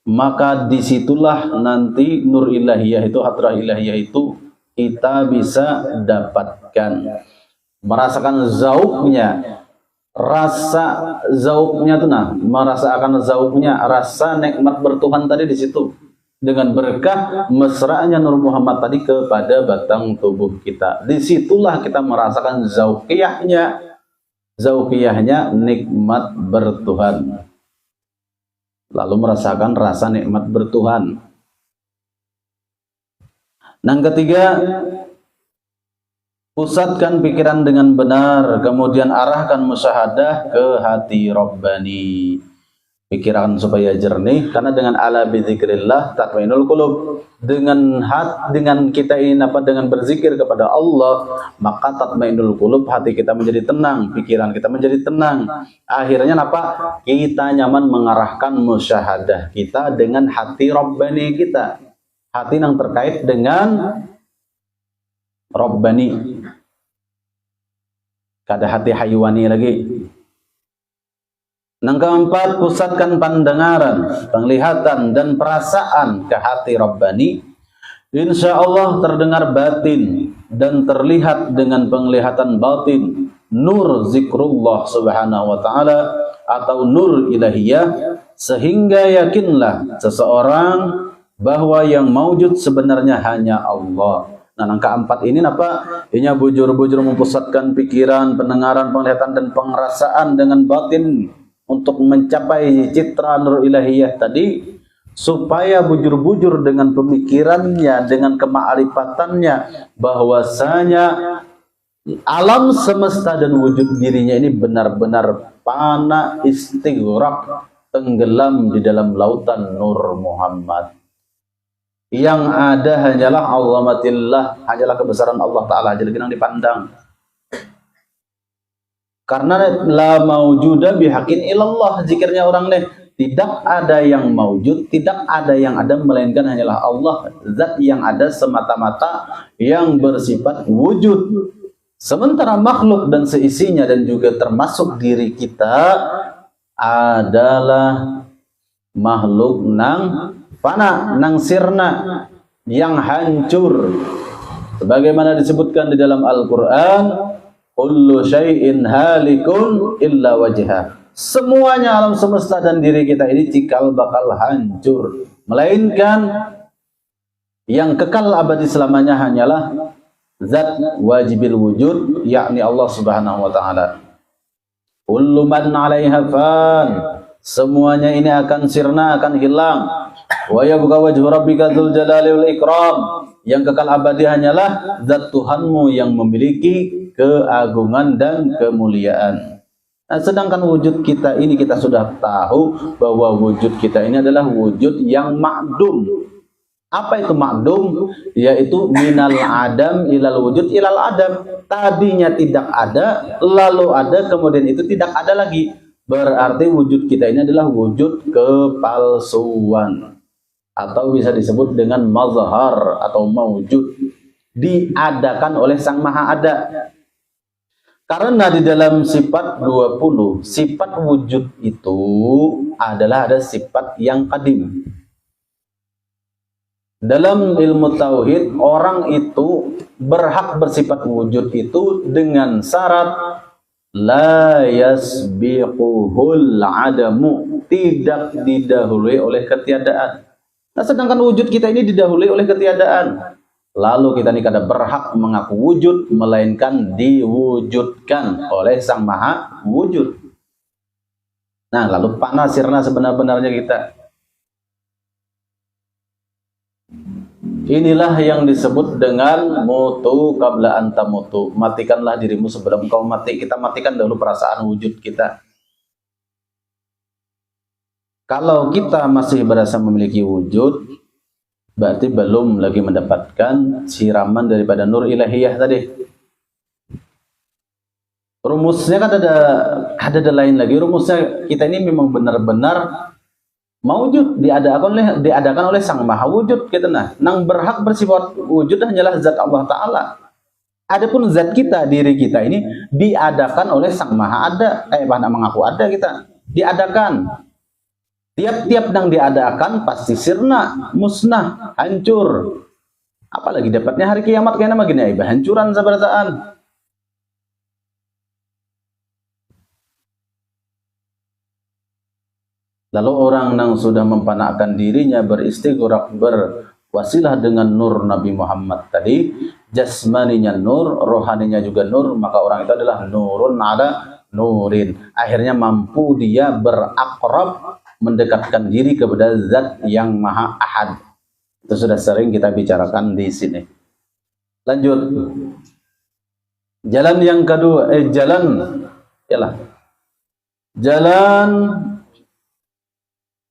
maka disitulah nanti nur ilahiyah itu, hadrah ilahiyah itu kita bisa dapatkan, merasakan zauknya. Rasa zauknya tuh merasakan zauknya, rasa nikmat bertuhan tadi di situ dengan berkah mesranya Nur Muhammad tadi kepada batang tubuh kita. Disitulah kita merasakan zaukiyahnya nikmat bertuhan, lalu merasakan rasa nikmat bertuhan. Yang ketiga, pusatkan pikiran dengan benar, kemudian arahkan musyahadah ke hati Rabbani. Pikiran supaya jernih, karena dengan ala bizikrillah tatmainul qulub. Dengan kita ini dengan berzikir kepada Allah, maka tatmainul qulub, hati kita menjadi tenang, pikiran kita menjadi tenang. Akhirnya apa? Kita nyaman mengarahkan musyahadah kita dengan hati Rabbani kita. Hati yang terkait dengan Rabbani. Kada hati hayawani lagi. Yang keempat, pusatkan pandangan, penglihatan dan perasaan ke hati Rabbani Insya Allah terdengar batin dan terlihat dengan penglihatan batin nur zikrullah subhanahu wa ta'ala atau nur ilahiyah, sehingga yakinlah seseorang bahwa yang maujud sebenarnya hanya Allah. Nah, angka 4 ini apa? Ini bujur-bujur mempusatkan pikiran, pendengaran, penglihatan dan pengerasaan dengan batin untuk mencapai citra nur ilahiyah tadi, supaya bujur-bujur dengan pemikirannya, dengan kema'rifatannya bahwasanya alam semesta dan wujud dirinya ini benar-benar fana, istighraq, tenggelam di dalam lautan nur Muhammad. Yang ada hanyalah azamatillah, hanyalah kebesaran Allah Ta'ala aja yang dipandang. Karena la maujuda bihaqin ilallah, zikirnya orang nih, tidak ada yang maujud, tidak ada yang ada, melainkan hanyalah Allah, zat yang ada semata-mata yang bersifat wujud. Sementara makhluk dan seisinya dan juga termasuk diri kita adalah makhluk nang fana, nang sirna, yang hancur. Sebagaimana disebutkan di dalam Al-Quran, kullu syai'in halikun illa wajhah. Semuanya alam semesta dan diri kita ini cikal bakal hancur, melainkan yang kekal abadi selamanya hanyalah zat wajibil wujud, yakni Allah subhanahu wa ta'ala. Kullu man 'alaiha fan, semuanya ini akan sirna, akan hilang. Wa yabqa wajhu rabbika dzul jalali wal ikram, yang kekal abadi hanyalah zat Tuhanmu yang memiliki keagungan dan kemuliaan. Nah, sedangkan wujud kita ini kita sudah tahu bahwa wujud kita ini adalah wujud yang ma'dum. Apa itu ma'dum? Yaitu minal adam ilal wujud ilal adam. Tadinya tidak ada, lalu ada, kemudian itu tidak ada lagi. Berarti wujud kita ini adalah wujud kepalsuan, atau bisa disebut dengan mazhar atau maujud, diadakan oleh Sang Maha Ada. Karena di dalam sifat 20, sifat wujud itu adalah ada sifat yang qadim. Dalam ilmu tauhid, orang itu berhak bersifat wujud itu dengan syarat la yasbiquhul adamu, tidak didahului oleh ketiadaan. Nah, sedangkan wujud kita ini didahului oleh ketiadaan. Lalu kita ini kada berhak mengaku wujud, melainkan diwujudkan oleh Sang Maha Wujud. Nah, lalu pana sirna sebenar-benarnya kita. Inilah yang disebut dengan mutu qabla anta mutu. Matikanlah dirimu sebelum kau mati. Kita matikan dahulu perasaan wujud kita. Kalau kita masih berasa memiliki wujud, berarti belum lagi mendapatkan siraman daripada nur ilahiyah tadi. Rumusnya kan ada lain lagi. Rumusnya kita ini memang benar-benar maujud, diadakan oleh Sang Maha Wujud kita. Nang berhak bersifat wujud hanyalah zat Allah Ta'ala. Adapun zat kita, diri kita ini diadakan oleh Sang Maha Ada. Mengaku ada kita. Diadakan. Tiap-tiap yang diadakan pasti sirna, musnah, hancur. Apalagi dapatnya hari kiamat kayaknya begini, hancuran sabarataan. Lalu orang yang sudah mempanakkan dirinya beristighraq, berwasilah dengan nur Nabi Muhammad tadi, jasmaninya nur, rohaninya juga nur, maka orang itu adalah nurun ala nurin. Akhirnya mampu dia berakrab, mendekatkan diri kepada zat yang maha ahad. Itu sudah sering kita bicarakan di sini. Lanjut. Jalan yang kedua,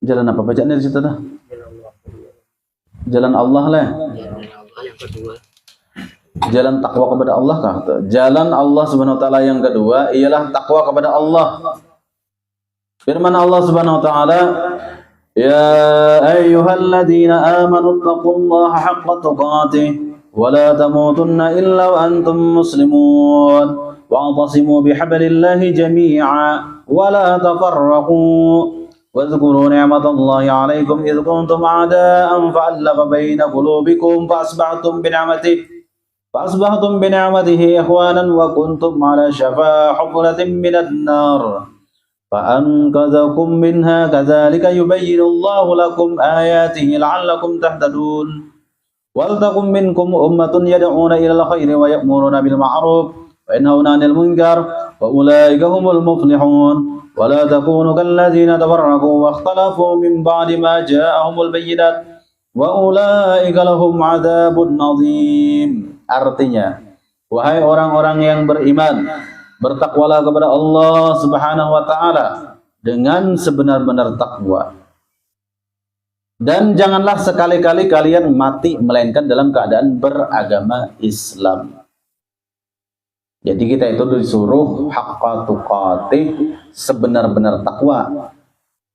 jalan apa bacaannya di situ dah? Jalan Allah lah. Jalan takwa kepada Allah kah? Jalan Allah Subhanahu wa taala yang kedua ialah takwa kepada Allah. Firman Allah Subhanahu wa taala, "Ya ayyuhalladzina amanu taqullaha haqqa tuqatih wa la tamutunna illa wa antum muslimun wa'tasimu bihablillahi jami'a wa la tafarraqu واذكروا نعمة الله عليكم إذ كنتم أعداء فألف بين قلوبكم فأصبحتم بنعمته إخوانا وكنتم على شفا حفرة من النار فأنقذكم منها كذلك يبين الله لكم آياته لعلكم تهتدون ولتكن منكم أمة يدعون إلى الخير ويأمرون بالمعروف وينهون عن المنكر وأولئك هم المفلحون ولا تكونوا كالذين تفرقوا واختلفوا من بعد ما جاءهم البينات وأولئك لهم عذاب عظيم. Artinya, wahai orang-orang yang beriman, bertakwalah kepada Allah Subhanahu wa taala dengan sebenar-benar takwa. Dan janganlah sekali-kali kalian mati melainkan dalam keadaan beragama Islam. Jadi kita itu disuruh haqqa tuqatih, sebenar-benar takwa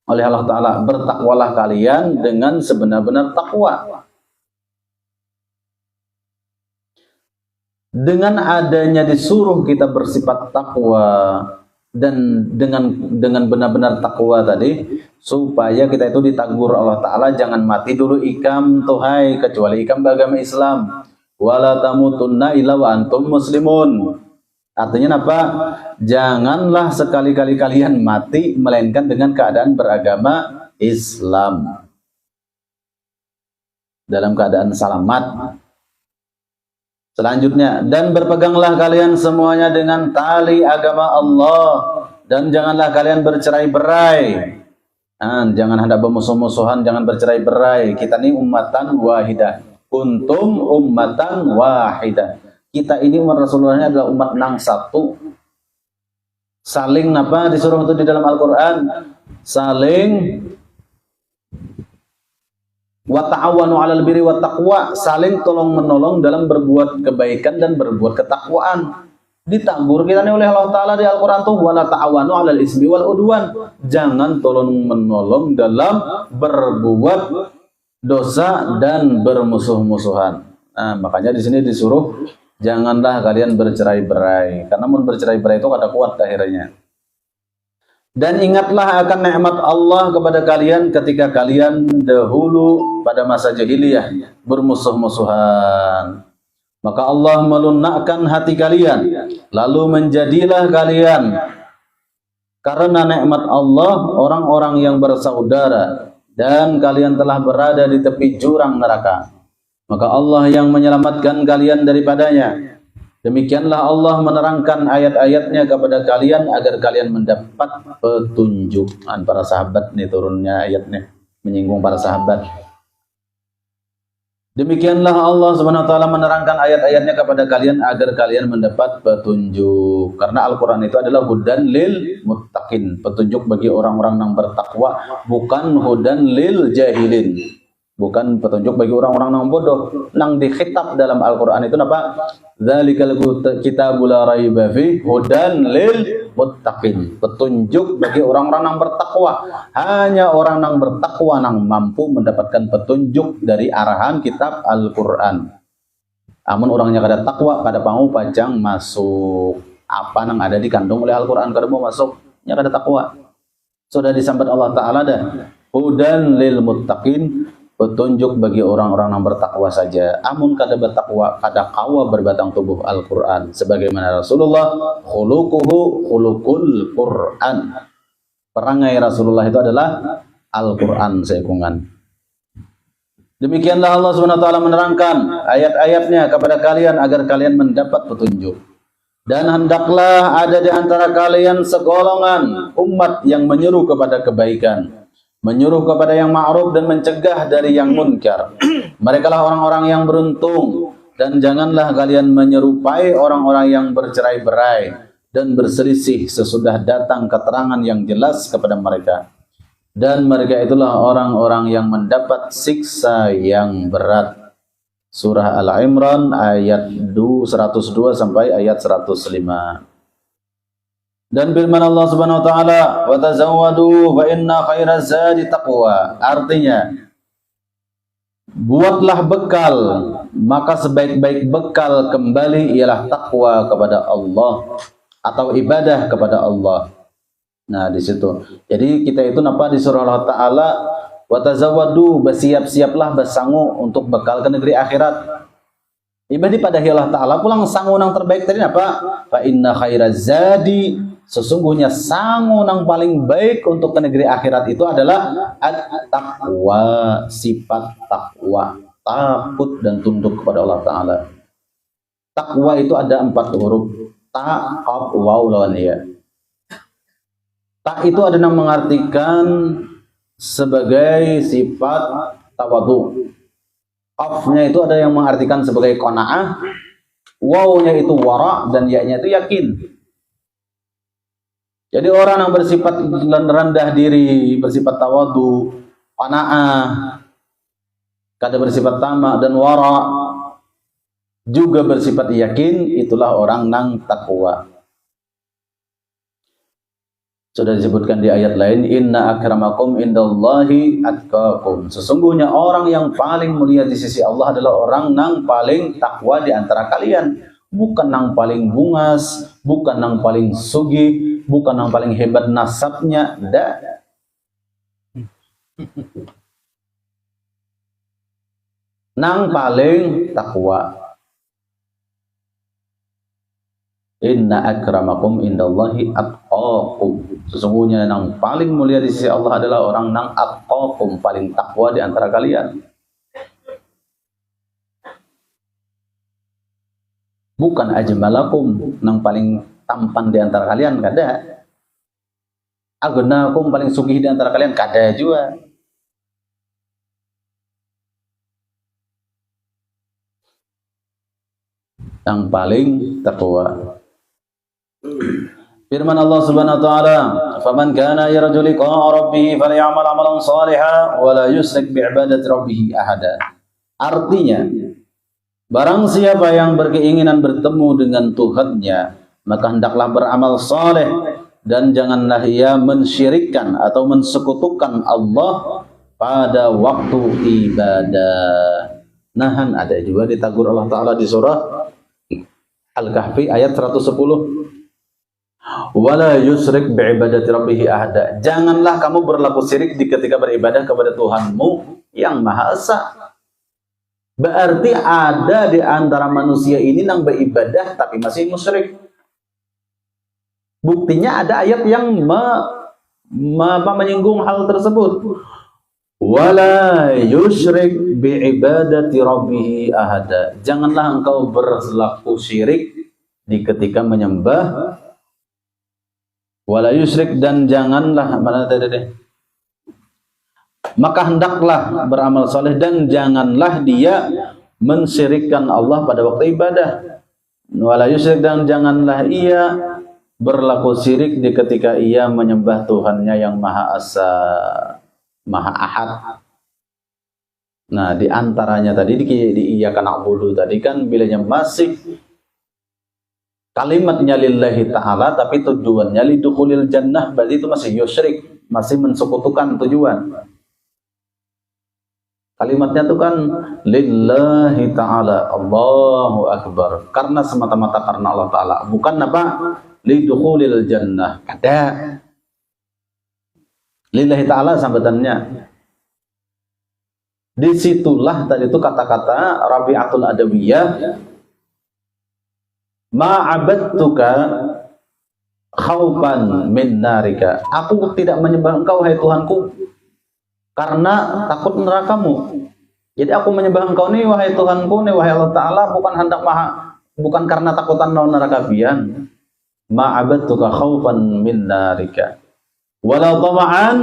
oleh Allah Ta'ala. Bertakwalah kalian dengan sebenar-benar takwa. Dengan adanya disuruh kita bersifat takwa dan dengan benar-benar takwa tadi, supaya kita itu ditagur Allah Ta'ala, jangan mati dulu ikam tuhai kecuali ikam beragama Islam. Wala tamutunna illa wa antum muslimun. Artinya apa? Janganlah sekali-kali kalian mati melainkan dengan keadaan beragama Islam, dalam keadaan selamat. Selanjutnya, dan berpeganglah kalian semuanya dengan tali agama Allah, dan janganlah kalian bercerai-berai. Jangan hendak bermusuh-musuhan, jangan bercerai-berai. Kita ini ummatan wahidah. Kuntum ummatan wahidah. Kita ini umat Rasulullah adalah umat nang satu. Saling apa disuruh itu di dalam Al-Quran? Saling wa ta'awanu 'alal birri wat taqwa, saling tolong-menolong dalam berbuat kebaikan dan berbuat ketakwaan. Ditagur kita nih oleh Allah Ta'ala di Al-Quran tuh, wala ta'awanu 'alal ismi wal udwan. Jangan tolong-menolong dalam berbuat dosa dan bermusuh-musuhan. Nah, makanya di sini disuruh janganlah kalian bercerai-berai, karena mun bercerai-berai itu kada kuat akhirnya. Dan ingatlah akan nikmat Allah kepada kalian ketika kalian dahulu pada masa jahiliyah bermusuh-musuhan. Maka Allah melunakkan hati kalian, lalu menjadilah kalian karena nikmat Allah orang-orang yang bersaudara, dan kalian telah berada di tepi jurang neraka. Maka Allah yang menyelamatkan kalian daripadanya. Demikianlah Allah menerangkan ayat-ayatnya kepada kalian agar kalian mendapat petunjuk. Para sahabat nih turunnya ayatnya, menyinggung para sahabat. Demikianlah Allah Subhanahu wa taala menerangkan ayat-ayatnya kepada kalian agar kalian mendapat petunjuk. Karena Al-Quran itu adalah hudan lil muttaqin, petunjuk bagi orang-orang yang bertakwa, bukan hudan lil jahilin. Bukan petunjuk bagi orang-orang yang bodoh. Nang dikhitab dalam Al-Quran itu apa? Dzalikal kitabul la raiba fi hudan lil muttaqin. Petunjuk bagi orang-orang yang bertakwa. Hanya orang yang bertakwa yang mampu mendapatkan petunjuk dari arahan kitab Al-Quran. Amun orangnya kada takwa, kada mau pajang masuk apa yang ada dikandung oleh Al-Quran, kada mau masuk, nya kada takwa. Sudah disambat Allah Ta'ala dah. Hudan lil muttaqin, petunjuk bagi orang-orang yang bertakwa saja. Amun kada bertakwa, kada kawa berbatang tubuh Al-Quran. Sebagaimana Rasulullah, khuluquhu khuluqul Quran. Perangai Rasulullah itu adalah Al-Quran sekungan. Demikianlah Allah SWT menerangkan ayat-ayatnya kepada kalian agar kalian mendapat petunjuk. Dan hendaklah ada di antara kalian segolongan umat yang menyeru kepada kebaikan, menyuruh kepada yang ma'ruf dan mencegah dari yang munkar. Mereka lah orang-orang yang beruntung. Dan janganlah kalian menyerupai orang-orang yang bercerai-berai dan berselisih sesudah datang keterangan yang jelas kepada mereka. Dan mereka itulah orang-orang yang mendapat siksa yang berat. Surah Al-Imran ayat 102 sampai ayat 105. Dan firman Allah Subhanahu wa taala, "Wa tazawwadu fa inna khairaz zadi taqwa." Artinya, buatlah bekal, maka sebaik-baik bekal kembali ialah takwa kepada Allah atau ibadah kepada Allah. Nah, di situ. Jadi kita itu napa disuruh Allah Ta'ala wa tazawwadu, bersiap-siaplah bersangu untuk bekal ke negeri akhirat. Ibadi pada Allah Ta'ala pulang sangu nang terbaik tadi apa? Fa inna khairaz zadi, sesungguhnya sangu nang paling baik untuk ke negeri akhirat itu adalah at-taqwa, sifat takwa, takut dan tunduk kepada Allah Ta'ala. Takwa itu ada 4 huruf. Ta, qaf, waw, lawan ya. Ta itu ada yang mengartikan sebagai sifat tawadu. Qafnya itu ada yang mengartikan sebagai qanaah. Wawnya itu wara dan ya-nya itu yakin. Jadi orang yang bersifat rendah diri, bersifat tawadu, qanaah, kada bersifat tamak dan wara, juga bersifat yakin, itulah orang nang takwa. Sudah disebutkan di ayat lain, inna akramakum indallahi atqakum. Sesungguhnya orang yang paling mulia di sisi Allah adalah orang nang paling takwa di antara kalian. Bukan nang paling bungas, bukan nang paling sugih, bukan nang paling hebat nasabnya, tidak. Nang paling takwa. Inna akramakum indallahi atqakum. Sesungguhnya yang paling mulia di sisi Allah adalah orang nang atqakum, paling takwa di antara kalian. Bukan ajmalakum, nang paling tampan di antara kalian, kada. Agnakum, paling sugih di antara kalian, kada juga. Yang paling takwa. Firman Allah Subhanahu wa taala, "Faman kana yarju liqa'a rabbih falyamal 'amalan shalihan wa la yusyrik bi'ibadati rabbih ahada." Artinya, barang siapa yang berkeinginan bertemu dengan Tuhannya, maka hendaklah beramal saleh dan janganlah ia mensyirikkan atau mensekutukan Allah pada waktu ibadah. Nahan ada juga ditegur Allah Ta'ala di surah Al-Kahfi ayat 110. Wala yusyrik bi'ibadati rabbih ahada. Janganlah kamu berlaku syirik ketika beribadah kepada Tuhanmu yang Maha Esa. Berarti ada di antara manusia ini yang beribadah tapi masih musyrik. Buktinya ada ayat yang menyinggung hal tersebut. Wala yusyrik bi'ibadati rabbih ahada. Janganlah engkau berlaku syirik di ketika menyembah. Wala yusyrik, dan janganlah maka hendaklah beramal soleh dan janganlah dia mensyirikkan Allah pada waktu ibadah. Wala yusyrik, dan janganlah ia berlaku syirik di ketika ia menyembah Tuhannya yang Maha Esa, Maha Ahad. Nah, di antaranya tadi di iyyaka na'budu tadi kan bilanya masih kalimatnya lillahi ta'ala tapi tujuannya lidukhulil jannah, berarti itu masih yusyrik, masih mensekutukan tujuan. Kalimatnya itu kan lillahi ta'ala, Allahu Akbar, karena semata-mata karena Allah Ta'ala, bukan apa lidukhulil jannah, kada. Lillahi ta'ala sambatannya. Disitulah tadi itu kata-kata Rabi'atul Adawiyah, ma'abadtuka khaufan min narika. Aku tidak menyembah engkau, hai Tuhanku, karena takut nerakamu. Jadi aku menyembah engkau nih, wahai Tuhanku nih, wahai Allah Ta'ala, bukan karena takutan neraka pian. Ma'abadtuka khaufan min narika wala tama'an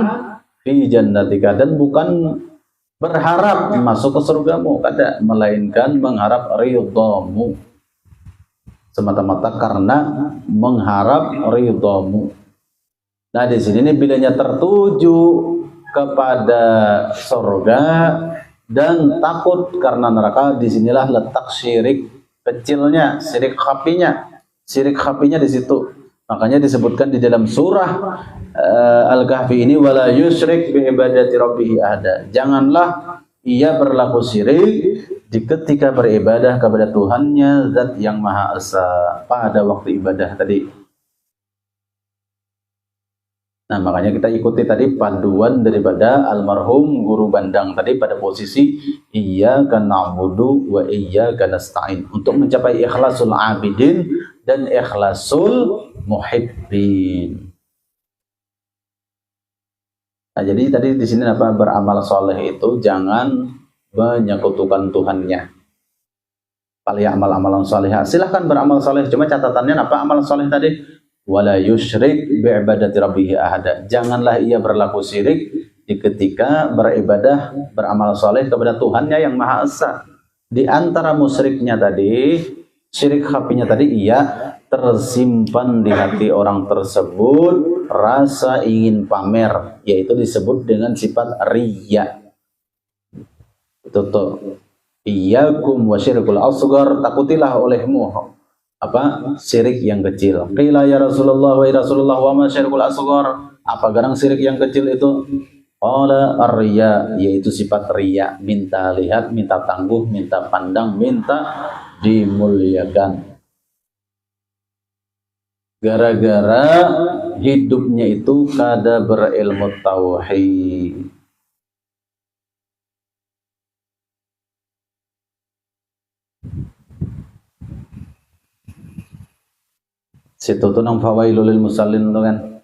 fi jannatika, dan bukan berharap masuk ke surgamu, kada, melainkan mengharap ridhamu, semata-mata karena mengharap ridhamu. Nah, di sini ini bilanya tertuju kepada surga dan takut karena neraka, disinilah letak syirik kecilnya, syirik khafinya di situ. Makanya disebutkan di dalam surah Al-Kahfi ini, wala yusyrik bi ibadati rabbih ahada. Janganlah ia berlaku syirik di ketika beribadah kepada Tuhannya Zat yang Maha Esa pada waktu ibadah tadi. Nah, makanya kita ikuti tadi panduan daripada almarhum guru Bandang tadi pada posisi iyyaka na'budu wa iyyaka nasta'in untuk mencapai ikhlasul abidin dan ikhlasul muhibbin. Nah, jadi tadi di sini apa, beramal soleh itu jangan menyekutukan Tuhannya. Kalau amal amalan soleh, silahkan beramal soleh. Cuma catatannya apa amal soleh tadi? Wala yusyrik bi'ibadati rabbih ahada. Janganlah ia berlaku syirik di ketika beribadah beramal soleh kepada Tuhannya yang Maha Esa. Di antara musyriknya tadi, syirik khafinya tadi, ia tersimpan di hati orang tersebut rasa ingin pamer, yaitu disebut dengan sifat riya. Itu tuh. Iyyakum wa syirkul asghar, takutilah olehmu apa syirik yang kecil. Qila ya Rasulullah wa Rasulullah wa ma syirkul asghar? Apa garang syirik yang kecil itu? Qala ar-riya, yaitu sifat riya, minta lihat, minta tangguh, minta pandang, minta dimuliakan. Gara-gara hidupnya itu kada berilmu tauhid. Situ tuh nang fawailul lil musallin tuh kan.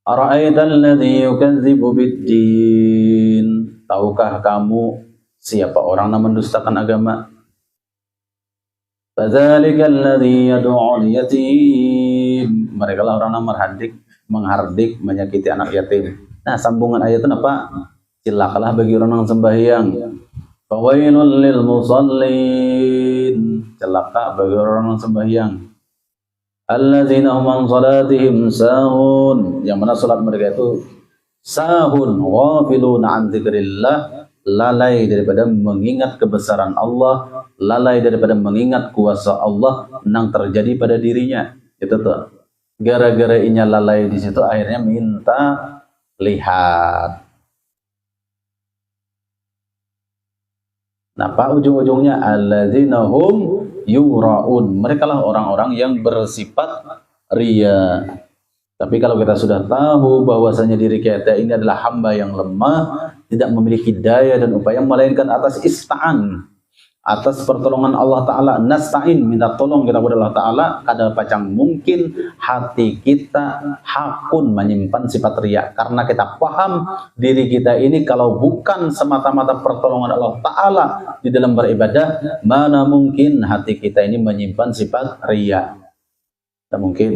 Ara'aital ladzi yukadzibu biddin. Tahukah kamu siapa orang yang mendustakan agama? Fadzalikal ladzi yad'ul yatim. Mereka lah orang yang menghardik, menyakiti anak yatim. Nah, sambungan ayat itu apa? Celakalah bagi orang yang sembahyang. Fawailul lil musallin. Celaka bagi orang yang sembahyang. Alladzina hum an salatihim sahun, yang mana salat mereka itu sahun, ghafiluna an dzikrillah, lalai daripada mengingat kebesaran Allah, lalai daripada mengingat kuasa Allah yang terjadi pada dirinya. Itu tuh. Gara-gara inya lalai di situ akhirnya minta lihat. Nah, pak ujung-ujungnya alladzina hum yura'un. Mereka lah orang-orang yang bersifat riya. Tapi kalau kita sudah tahu bahwasanya diri kita ini adalah hamba yang lemah, tidak memiliki daya dan upaya melainkan atas ista'an, atas pertolongan Allah Ta'ala, nasta'in, minta tolong kita kepada Allah Ta'ala, kadang pacang mungkin hati kita hakun menyimpan sifat riya. Karena kita paham diri kita ini kalau bukan semata-mata pertolongan Allah Ta'ala di dalam beribadah, mana mungkin hati kita ini menyimpan sifat riya. Tidak mungkin.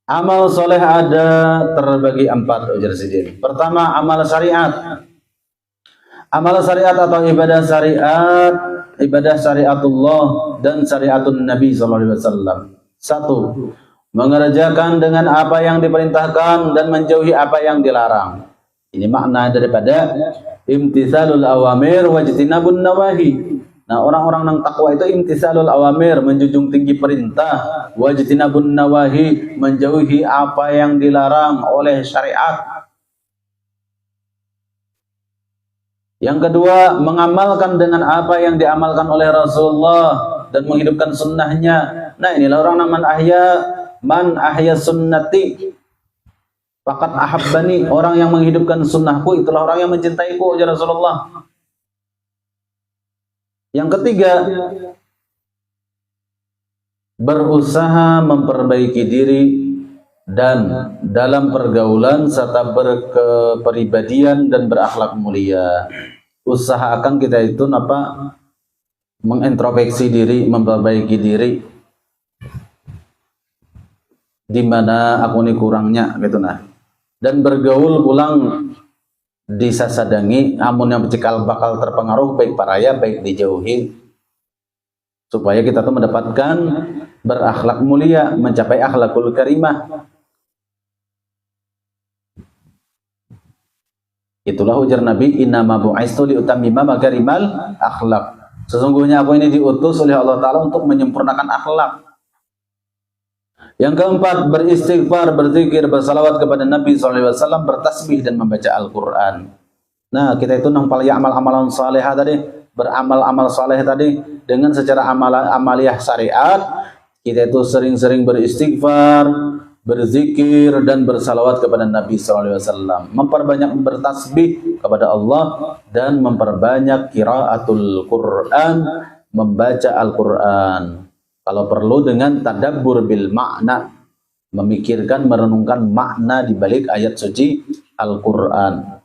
Amal soleh ada terbagi 4, ujar Sidin. Pertama, amal syariat. Amal syariat atau ibadah syariat, ibadah syariatullah dan syariatun Nabi SAW. 1. Mengerjakan dengan apa yang diperintahkan dan menjauhi apa yang dilarang. Ini makna daripada imtithalul awamir wajtinabun nawahi. Nah, orang-orang yang takwa itu imtisalul awamir, menjunjung tinggi perintah, wajtinabun nawahi, menjauhi apa yang dilarang oleh syariat. Yang kedua, mengamalkan dengan apa yang diamalkan oleh Rasulullah dan menghidupkan sunnahnya. Nah, inilah orang man ahya sunnati faqad ahabbani, orang yang menghidupkan sunnahku itulah orang yang mencintaiku, ujar Rasulullah. Yang ketiga, berusaha memperbaiki diri dan dalam pergaulan serta berkepribadian dan berakhlak mulia. Usahakan kita itu mengintrospeksi diri, memperbaiki diri. Di mana aku ini kurangnya gitu nah. Dan bergaul pulang disasadangi, amun yang cikal bakal terpengaruh baik paraya baik dijauhi, supaya kita tuh mendapatkan berakhlak mulia, mencapai akhlakul karimah. Itulah ujar Nabi, innama bu'istu liutammima makarimal akhlak. Sesungguhnya aku ini diutus oleh Allah Ta'ala untuk menyempurnakan akhlak. Yang keempat, beristighfar, berzikir, bersalawat kepada Nabi SAW, bertasbih dan membaca Al-Quran. Nah, kita itu nampal ya amal-amalan salihah tadi, beramal-amal saleh tadi dengan secara amaliyah syariat. Kita itu sering-sering beristighfar, berzikir dan bersalawat kepada Nabi SAW, memperbanyak bertasbih kepada Allah dan memperbanyak qiraatul Quran, membaca Al-Quran. Kalau perlu dengan tadabbur bil makna, memikirkan, merenungkan makna di balik ayat suci Al-Quran.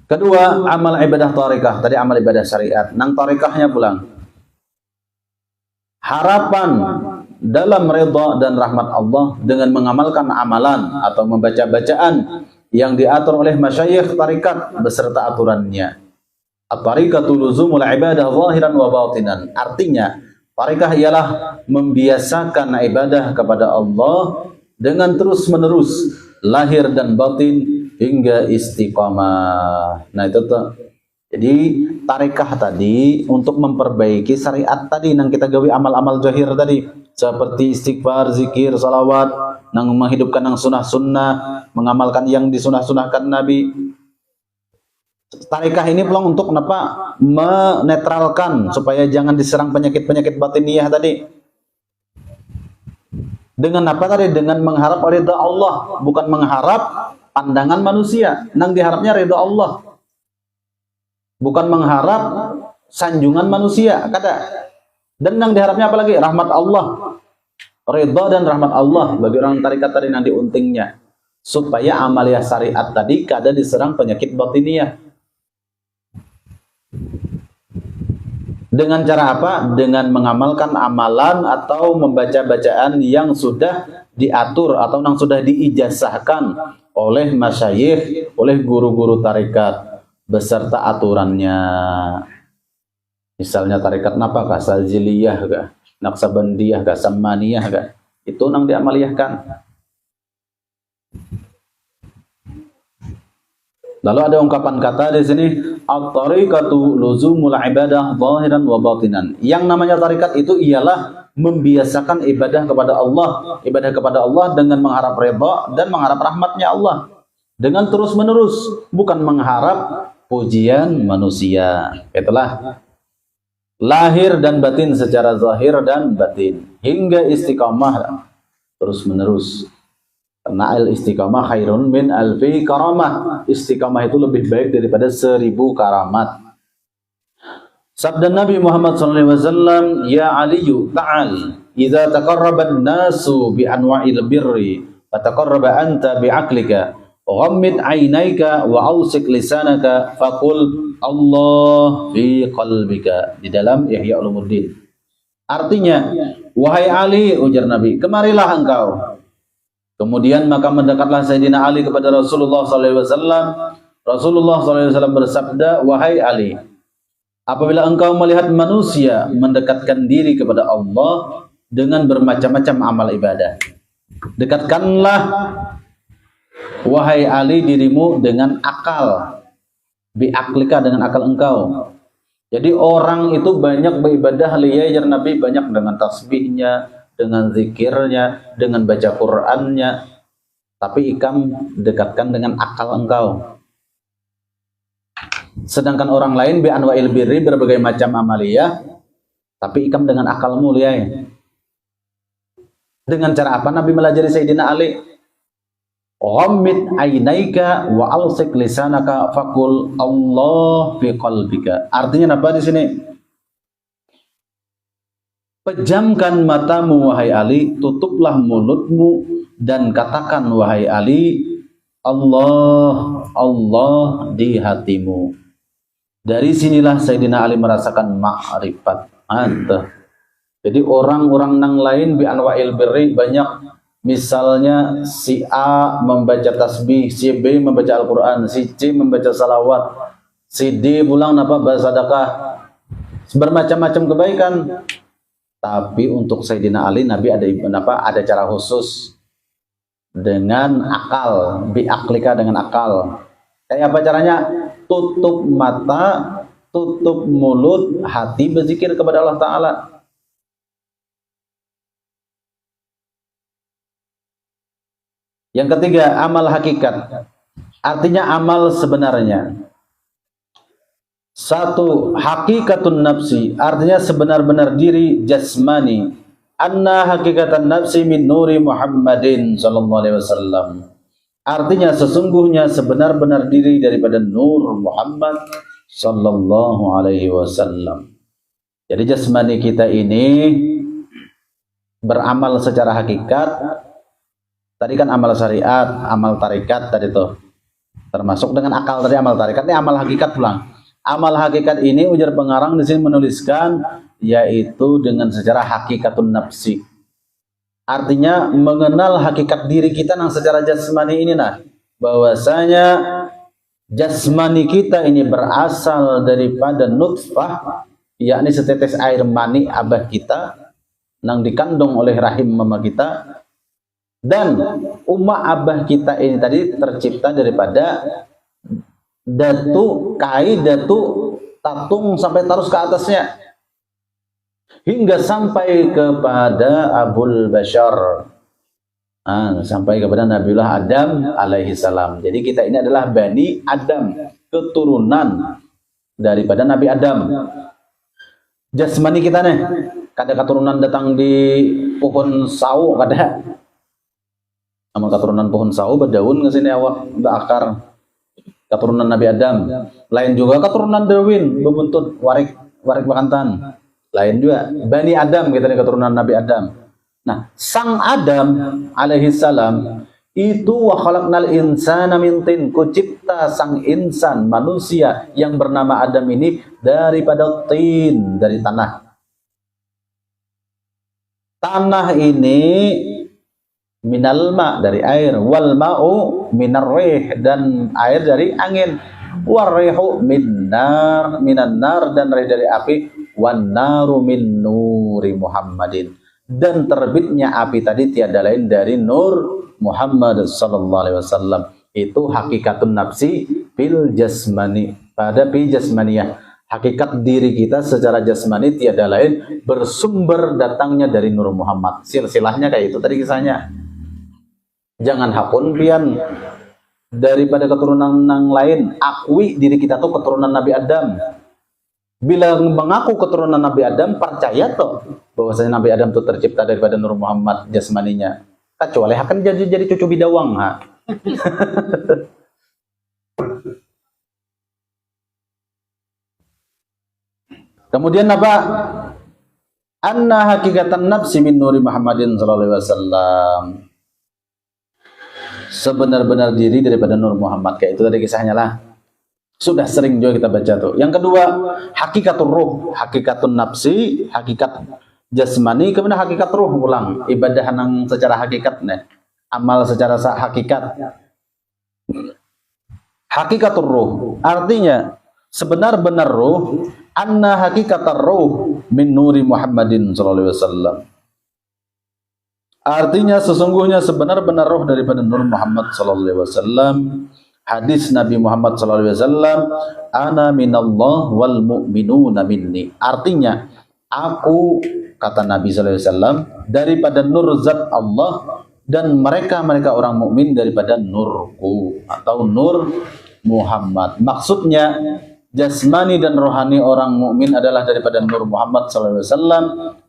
Kedua, amal ibadah tarikah. Tadi amal ibadah syariat. Nang tarikahnya pulang. Harapan dalam ridha dan rahmat Allah dengan mengamalkan amalan atau membaca bacaan yang diatur oleh masyayikh tarikat beserta aturannya. At-tariqatu luzumul ibadah zahiran wa batinan. Artinya, tarikah ialah membiasakan ibadah kepada Allah dengan terus-menerus, lahir dan batin hingga istiqamah. Nah, itu tuh. Jadi tarikah tadi untuk memperbaiki syariat tadi nang kita gawe amal-amal zahir tadi seperti istighfar, zikir, salawat, nang menghidupkan nang sunnah-sunnah, mengamalkan yang disunah-sunahkan Nabi. Tarikah ini pulang untuk kenapa? Menetralkan supaya jangan diserang penyakit-penyakit batiniyah tadi. Dengan apa tadi? Dengan mengharap ridha Allah, bukan mengharap pandangan manusia. Nang diharapnya ridha Allah. Bukan mengharap sanjungan manusia, kata. Dan yang diharapnya apalagi? Rahmat Allah. Ridha dan rahmat Allah bagi orang tarikat tadi nanti untingnya. Supaya amaliyah syariat tadi kada diserang penyakit batiniyah. Dengan cara apa? Dengan mengamalkan amalan atau membaca bacaan yang sudah diatur atau yang sudah diijazahkan oleh masyayikh, oleh guru-guru tarikat beserta aturannya. Misalnya tarikat napa kah? Saziliyah kah? Naksabandiyah kah? Sammaniyah kah? Itu nang diamaliyahkan. Lalu ada ungkapan kata di sini, at-tariqatu luzumul ibadah zahiran wa batinan. Yang namanya tarikat itu ialah membiasakan ibadah kepada Allah dengan mengharap redha dan mengharap rahmatnya Allah. Dengan terus-menerus, bukan mengharap pujian manusia. Itulah lahir dan batin secara zahir dan batin hingga istiqamah terus-menerus. Karena al-istiqamah khairun min alfi karamah. Istiqamah itu lebih baik daripada 1000 karamat. Sabda Nabi Muhammad SAW, ya Aliyu ta'al, idza taqarraba an-nasu bi anwa'il birri, fa taqarraba anta bi aqlika. Ghammid ainaika wa ausik lisanaka faqul Allah fi qalbika. Di dalam Ihya Ulumuddin. Artinya, wahai Ali, ujar Nabi, kemarilah engkau. Kemudian maka mendekatlah Sayyidina Ali kepada Rasulullah SAW. Rasulullah SAW bersabda, wahai Ali, apabila engkau melihat manusia mendekatkan diri kepada Allah dengan bermacam-macam amal ibadah, dekatkanlah wahai Ali dirimu dengan akal, biaklika dengan akal engkau. Jadi orang itu banyak beribadah liya Nabi, banyak dengan tasbihnya, dengan zikirnya, dengan baca Qur'annya, tapi ikam dekatkan dengan akal engkau. Sedangkan orang lain bi anwa'il birri, berbagai macam amaliyah, tapi ikam dengan akalmu liya. Dengan cara apa Nabi melajari Sayyidina Ali? Ghammid ainaika wa alsik lisanaka faqul Allah fi qalbika. Artinya apa di sini? Pejamkan matamu wahai Ali, tutuplah mulutmu dan katakan wahai Ali, Allah, Allah di hatimu. Dari sinilah Sayyidina Ali merasakan ma'rifat. Jadi orang-orang nang lain bi anwa'il birri banyak. Misalnya si A membaca tasbih, si B membaca Al-Quran, si C membaca salawat, si D pulang napa bersedekah, bermacam-macam kebaikan. Tapi untuk Sayyidina Ali, Nabi ada cara khusus dengan akal, biaklika dengan akal. Kayak apa caranya? Tutup mata, tutup mulut, hati berzikir kepada Allah Ta'ala. Yang ketiga, amal hakikat. Artinya amal sebenarnya. Satu, hakikatun nafsi, artinya sebenar-benar diri jasmani. Anna hakikatan nafsi min nuri Muhammadin sallallahu alaihi wasallam. Artinya sesungguhnya sebenar-benar diri daripada nur Muhammad sallallahu alaihi wasallam. Jadi jasmani kita ini beramal secara hakikat. Tadi kan amal syariat, amal tarikat tadi tuh. Termasuk dengan akal tadi amal tarikat, ini amal hakikat pulang. Amal hakikat ini ujar pengarang di sini menuliskan yaitu dengan secara hakikatun nafsi. Artinya mengenal hakikat diri kita yang secara jasmani ini nah, bahwasanya jasmani kita ini berasal daripada nutfah, yakni setetes air mani abah kita yang dikandung oleh rahim mama kita, dan umma abah kita ini tadi tercipta daripada datu, kai, datu, tatung sampai terus ke atasnya hingga sampai kepada Abul Bashar, sampai kepada Nabiullah Adam alaihi salam. Jadi kita ini adalah Bani Adam, keturunan daripada Nabi Adam. Jasmani kita nih, kada keturunan datang di pohon sawo, kada. Amal keturunan pohon sawo berdaun ke sini awak berakar. Keturunan Nabi Adam. Lain juga keturunan Darwin berbuntut warik bakantan. Lain juga Bani Adam kita nih, keturunan Nabi Adam. Nah, sang Adam alaihi salam itu wa khalaqnal insana min tin, kucipta sang insan manusia yang bernama Adam ini daripada tin, dari tanah. Tanah ini minal ma, dari air, wal ma'u minar rih, dan air dari angin, war rihu minan nar, dan rih dari api, wan naru min nuri Muhammadin, dan terbitnya api tadi tiada lain dari nur Muhammad sallallahu alaihi wasallam. Itu hakikatun nafsi fil jasmani, pada fi jasmaniyah. Hakikat diri kita secara jasmani tiada lain bersumber datangnya dari nur Muhammad. Silsilahnya kayak itu tadi kisahnya. Jangan hapun pian daripada keturunan yang lain, akui diri kita tuh keturunan Nabi Adam. Bila mengaku keturunan Nabi Adam, percaya toh bahwasanya Nabi Adam itu tercipta daripada nur Muhammad jasmaninya. Kecuali akan jadi cucu bidawang, ha. Kemudian apa? Anna hakikatan nafsi min nuri Muhammadin sallallahu alaihi wasallam. Sebenar-benar diri daripada nur Muhammad, kayak itu tadi kisahnya lah. Sudah sering juga kita baca tuh. Yang kedua, hakikatul ruh, hakikatun nafsi, hakikat jasmani, kemudian hakikat ruh ulang. Ibadah yang secara hakikat nih, amal secara hakikat. Hakikatul ruh, artinya sebenar-benar ruh, anna hakikatar ruh min nuri Muhammadin sallallahu alaihi wasallam. Artinya sesungguhnya sebenar-benar roh daripada nur Muhammad sallallahu alaihi wasallam. Hadis Nabi Muhammad sallallahu alaihi wasallam, ana minallah wal mu'minuna minni. Artinya aku, kata Nabi sallallahu alaihi wasallam, daripada nur zat Allah, dan mereka orang mukmin daripada nurku atau nur Muhammad. Maksudnya jasmani dan rohani orang mukmin adalah daripada nur Muhammad sallallahu alaihi wasallam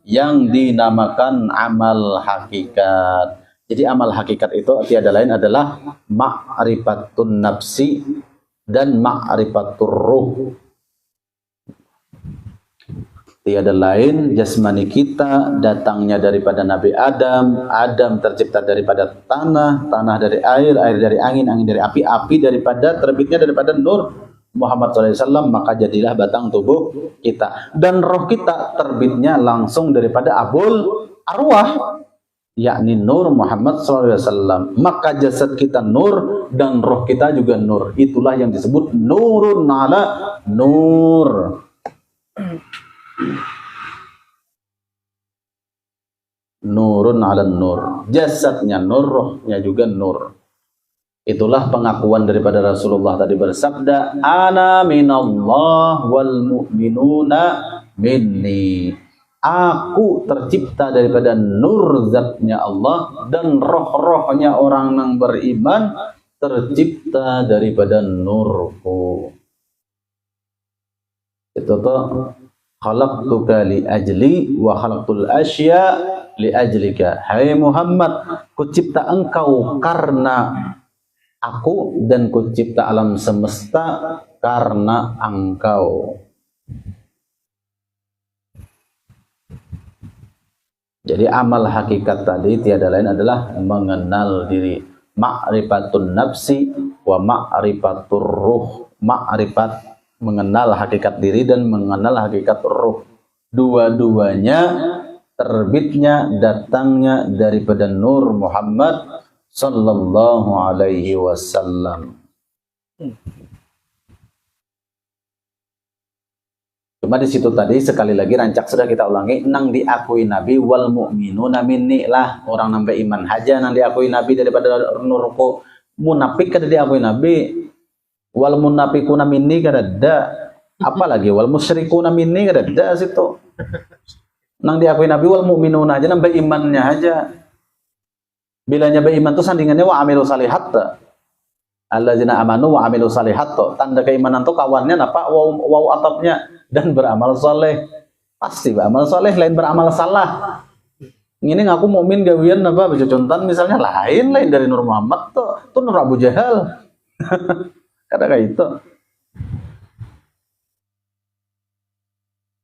yang dinamakan amal hakikat. Jadi amal hakikat itu tiada lain adalah ma'rifatun nafsi dan ma'rifatur ruh. Tiada lain jasmani kita datangnya daripada Nabi Adam, Adam tercipta daripada tanah, tanah dari air, air dari angin, angin dari api, api daripada terbitnya daripada nur Muhammad SAW, maka jadilah batang tubuh kita. Dan roh kita terbitnya langsung daripada abul arwah, yakni nur Muhammad SAW. Maka jasad kita nur dan roh kita juga nur. Itulah yang disebut nurun ala nur. Nurun ala nur. Jasadnya nur, rohnya juga nur. Itulah pengakuan daripada Rasulullah tadi bersabda, ana minallah wal mu'minuna minni. Aku tercipta daripada nur zatnya Allah, dan roh-rohnya orang yang beriman, tercipta daripada nurku. Itu tuh khalaqtuka li ajli wa khalaqtul asya li ajlika. Hai Muhammad, kucipta engkau karena aku dan kucipta alam semesta karena engkau. Jadi amal hakikat tadi tiada lain adalah mengenal diri. Ma'rifatun nafsi wa ma'rifatur ruh. Ma'rifat mengenal hakikat diri dan mengenal hakikat ruh. Dua-duanya terbitnya, datangnya daripada Nur Muhammad sallallahu alaihi wasallam. Cuma di situ tadi sekali lagi rancak sudah kita ulangi, nang diakui Nabi wal mu'minuna minni lah, orang nambah iman haja nang diakui Nabi daripada nurku. Munafik kada diakui Nabi, wal munafiquna minni kada ada, apalagi wal musyrikuna minni kada ada situ. Nang diakui Nabi wal mu'minuna aja nambah imannya aja. Bilanya beriman itu sandingannya wa amilu salihat. Alladzina amanu wa amilu salihat. Tanda keimanan itu kawannya apa? Waw atapnya dan beramal soleh. Pasti beramal soleh, lain beramal salah. Ini ngaku mukmin gawian apa? Contan misalnya lain dari Nur Muhammad tuh Nur Abu Jahal. Kata kayak itu.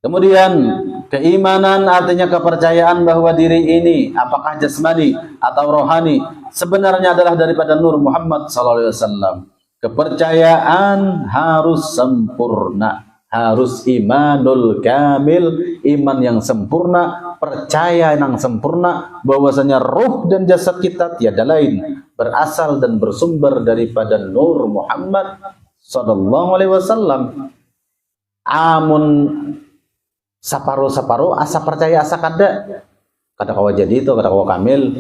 Kemudian keimanan artinya kepercayaan bahwa diri ini apakah jasmani atau rohani sebenarnya adalah daripada Nur Muhammad SAW. Kepercayaan harus sempurna, harus imanul kamil, iman yang sempurna, percaya yang sempurna bahwasanya ruh dan jasad kita tiada lain berasal dan bersumber daripada Nur Muhammad SAW. Amun saparo asa percaya asa kada kawa jadi itu kada kawa kamil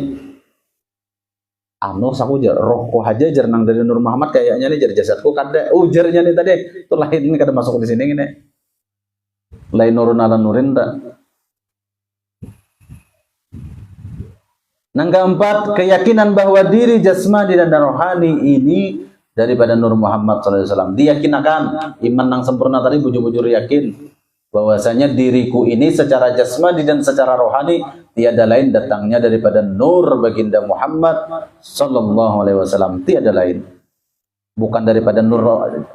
anu saku rohku aja jernang dari Nur Muhammad kayaknya nih jasadku kada ujarnya nih tadi itu lain ini kada masuk di sini ini lain nurun ala nurin tak. Yang keempat, keyakinan bahwa diri jasmani dan rohani ini daripada Nur Muhammad SAW. Diyakinakan iman yang sempurna tadi bujur-bujur yakin bahwasanya diriku ini secara jasmani dan secara rohani tiada lain datangnya daripada Nur baginda Muhammad sallallahu alaihi wasallam, tiada lain. Bukan daripada Nur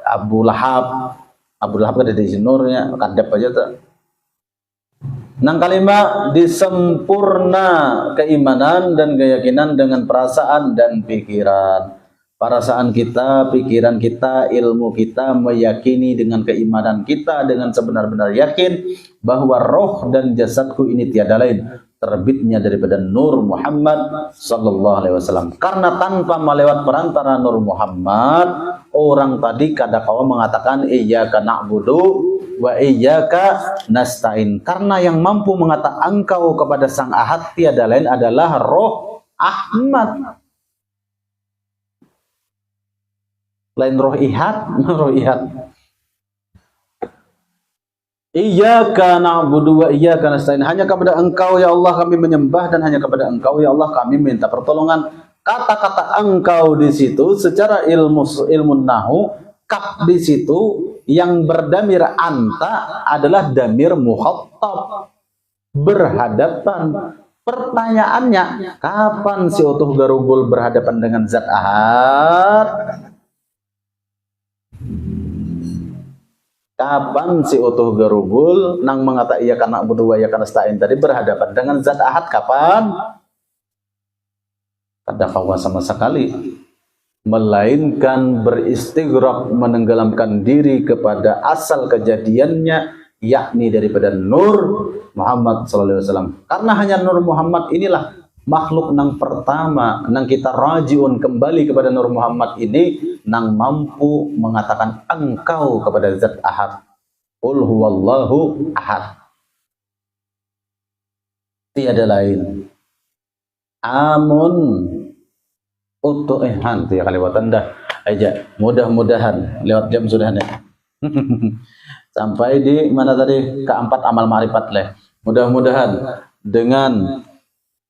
Abu Lahab. Abu Lahab ada di nurnya, kadap aja tuh. Nang kalima disempurna keimanan dan keyakinan dengan perasaan dan pikiran. Perasaan kita, pikiran kita, ilmu kita meyakini dengan keimanan kita dengan sebenar-benar yakin bahwa roh dan jasadku ini tiada lain terbitnya daripada Nur Muhammad sallallahu alaihi wasallam. Karena tanpa melewat perantara Nur Muhammad, orang tadi kadang-kala mengatakan iyyaka na'budu wa iyyaka nasta'in. Karena yang mampu mengatakan engkau kepada Sang Ahad tiada lain adalah Roh Ahmad. Lain roh ihad, roh ihad. Iyyaka na'budu wa iyyaka nasta'in. Hanya kepada Engkau ya Allah kami menyembah dan hanya kepada Engkau ya Allah kami minta pertolongan. Kata-kata Engkau di situ secara ilmu nahu, kaf di situ yang berdamir anta adalah damir mukhatab, berhadapan. Pertanyaannya, kapan si utuh garugul berhadapan dengan zat ahad? Kapan si utuh garugul nang mengata iya karena berdua ya karena stain tadi berhadapan dengan zat ahad kapan? Kada kawa sama sekali, melainkan beristighraq menenggelamkan diri kepada asal kejadiannya, yakni daripada Nur Muhammad SAW. Karena hanya Nur Muhammad inilah makhluk nang pertama nang kita rajiun kembali kepada Nur Muhammad ini nang mampu mengatakan engkau kepada zat ahad. Qul huwallahu ahad, tiada lain. Amun utuh hantu ya kaliwatan dah aja, mudah-mudahan lewat jam sudah nih. Sampai di mana tadi keempat amal ma'rifat leh. Mudah-mudahan dengan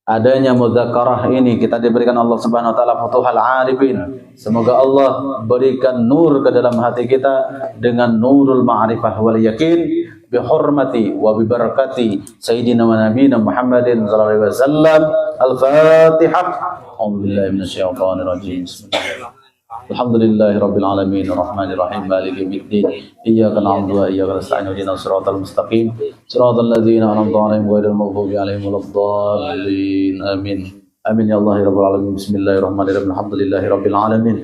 adanya mudzakarah ini kita diberikan Allah Subhanahu wa taala futuhal arifin. Semoga Allah berikan nur ke dalam hati kita dengan nurul ma'rifah wal yakin bi hurmati wa bi barakati sayyidina wa nabiyina Muhammadin sallallahu alaihi wasallam. Al-Fatihah. A'udzubillahi minasyaitonir rajim. Bismillahirrahmanirrahim. Alhamdulillahi rabbil alamin arrahmanir rahim maliki yaumiddin iyyaka na'budu wa iyyaka nasta'in ihdinas siratal mustaqim siratal ladzina an'amta 'alaihim ghairil maghdubi 'alaihim waladdallin amin amin ya Allah ya rabbal alamin bismillahirrahmanirrahim alhamdulillahi rabbil alamin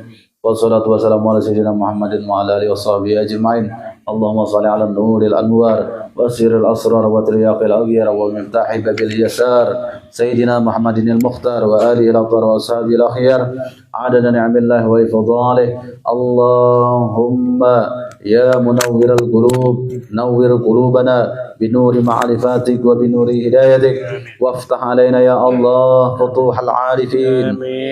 wassalatu wassalamu ala sayyidina Muhammadin wa ala alihi washabihi ajma'in Allahumma shalli 'ala nuril anwar wa sirril asrar wa triyaqil aghyar wa miftahi babil yasar sayyidina Muhammadin al-mukhtar wa alihi al-athhar wa ashabihi al-akhyar عدد نعم الله وفضاله اللهم يا منور القلوب نور قلوبنا بنور معرفاتك وبنور هدايتك وافتح علينا يا الله فتوح العارفين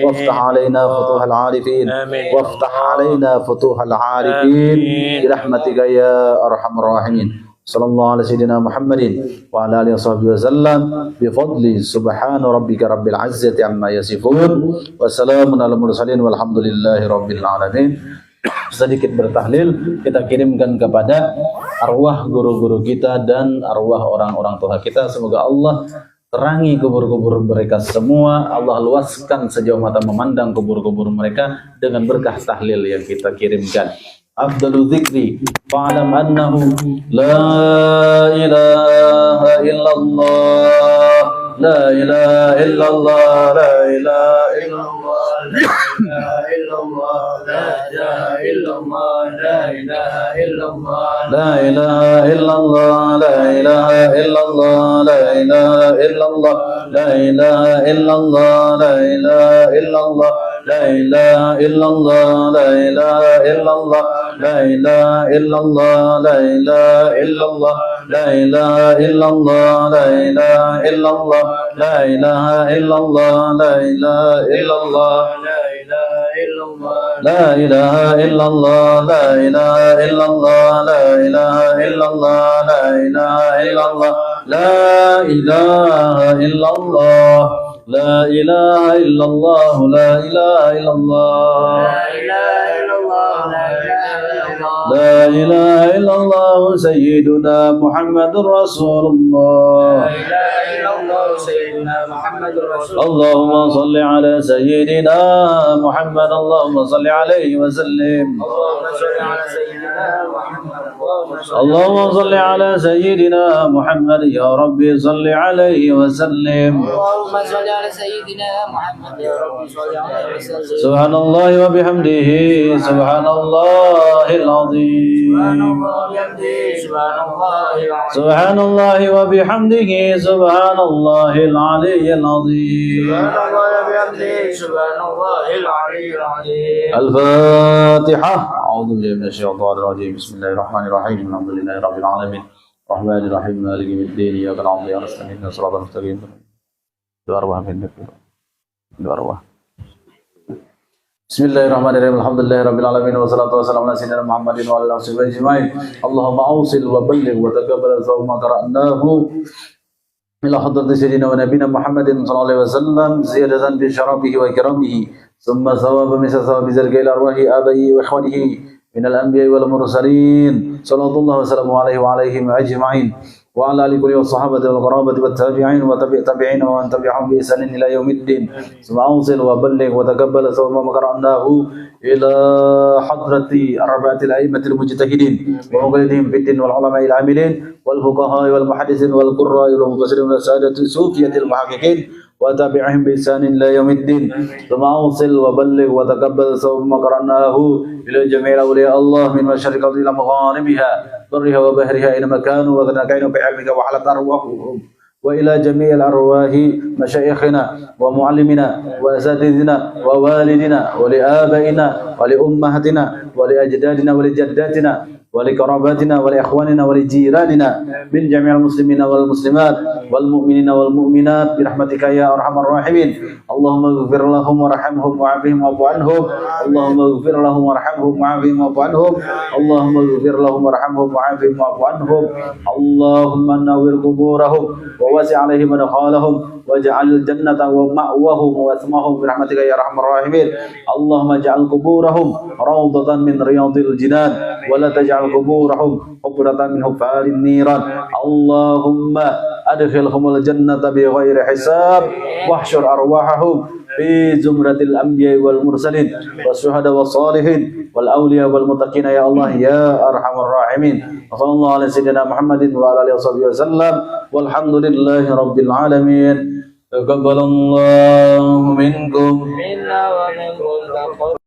وافتح علينا فتوح العارفين وافتح علينا فتوح العارفين برحمتك يا أرحم الراحمين صلى الله على سيدنا محمد وعلى آله وصحبه وسلم بفضل سبحان ربك رب العزة عما يصفون وسلام على المرسلين والحمد لله رب العالمين. Sedikit bertahlil kita kirimkan kepada arwah guru-guru kita dan arwah orang-orang tua kita. Semoga Allah terangi kubur-kubur mereka semua. Allah luaskan sejauh mata memandang kubur-kubur mereka dengan berkah tahlil yang kita kirimkan. Afdalu dzikri fa'lam annahu la ilaha illallah la ilaha illallah la ilaha illallah la ilaha illallah la ilaha illallah la ilaha illallah la ilaha illallah la ilaha illallah la ilaha illallah la ilaha illallah la ilaha illallah la ilaha illallah لا إله إلا الله لا إله إلا الله لا إله إلا الله لا إله إلا الله لا إله إلا الله لا إله إلا الله لا إله إلا الله لا إله إلا الله لا إله إلا الله لا إله إلا الله لا إله إلا الله لا إله إلا الله لا إله إلا الله لا إله إلا الله سيدنا محمد رسول الله لا إله إلا الله سيدنا محمد رسول الله اللهم صل على سيدنا محمد اللهم صل عليه وسلم اللهم صل على سيدنا محمد اللهم صل على سيدنا محمد يا ربي صل عليه وسلم اللهم صل على سيدنا محمد يا ربي صل عليه وسلم سبحان الله وبحمده سبحان الله العظيم سبحان الله وبحمده سبحان الله العلي العظيم سبحان الله العلي العظيم الفاتحة أعوذ بالله من الشيطان الرجيم بسم الله الرحمن الرحيم الحمد لله رب العالمين الرحمن الرحيم مالك يوم الدين إياك نعبد وإياك نستعين اهدنا الصراط المستقيم Bismillahirrahmanirrahim. Alhamdulillahirabbil alamin wassalatu wassalamu ala sayyidina Muhammadin wa ala alihi wa ajma'in. Allahumma awsil wa balligh wa taqabbal ma qara'nahu ila hadrati sayyidina wa nabiyina Muhammadin sallallahu alaihi wasallam ziyadatan bi syarafihi wa ikramihi thumma thawaba misla thawabi zalika ila arwahi abai wa ikhwanihi min al-anbiya'i wal mursalin sallallahu alaihi wa alaihim ajma'in wa ala alihi wa sahbihi wal qarabati wat tabi'in wa tabi'in wa man tabi'ahum bi ihsan ila yaumiddin. Awsil wa balligh wa taqabbal thawma ma qara'nahu ila hadrati arba'atil a'immatil mujtahidin wa muqallidin fid din wal ulama'i al 'amilin wal fuqaha wal muhaddisin wal qurra'i wal mufassirin wal sadati sufiyatil muhaqqiqin wa tabi'ahum bi ihsan ila yaumiddin. Awsil wa balligh wa taqabbal thawma qara'nahu ila jami'il awliya Allah min masyariqil ila magharibiha ضرها وبهرها أينما كانوا وذنكين بعلمك وحلت أرواحهم وإلى جميع الأرواح مشايخنا ومعلمنا وأساتذتنا ووالدنا ولآبائنا ولأمهاتنا ولأجدادنا ولجداتنا ولقراباتنا ولإخواننا ولجيراننا من جميع المسلمين والمسلمات والمؤمنين والمؤمنات برحمتك يا أرحم الراحمين. اللهم اغفر لهم وارحمهم وعافهم واعف عنهم. اللهم اغفر لهم وارحمهم وعافهم واعف عنهم. اللهم اغفر لهم وارحمهم وعافهم واعف عنهم. اللهم نور قبورهم ووسع عليهم مدخالهم واجعل الجنة ومأواهم واسمهم برحمتك يا أرحم الراحمين. اللهم اجعل قبورهم روضة من رياض الجنان ولا تجعل قبورهم حفرة من حفار النيران. اللهم أدخلهم الجنة بغير حساب واحشر أرواحهم في زمرة الأنبياء والمرسلين والشهداء والصالحين والأولياء والمتقين يا الله يا أرحم الراحمين. وصلى الله على سيدنا محمد وعلى آله وصحبه وسلم والحمد لله رب العالمين. تقبل الله منكم منا ومنكم.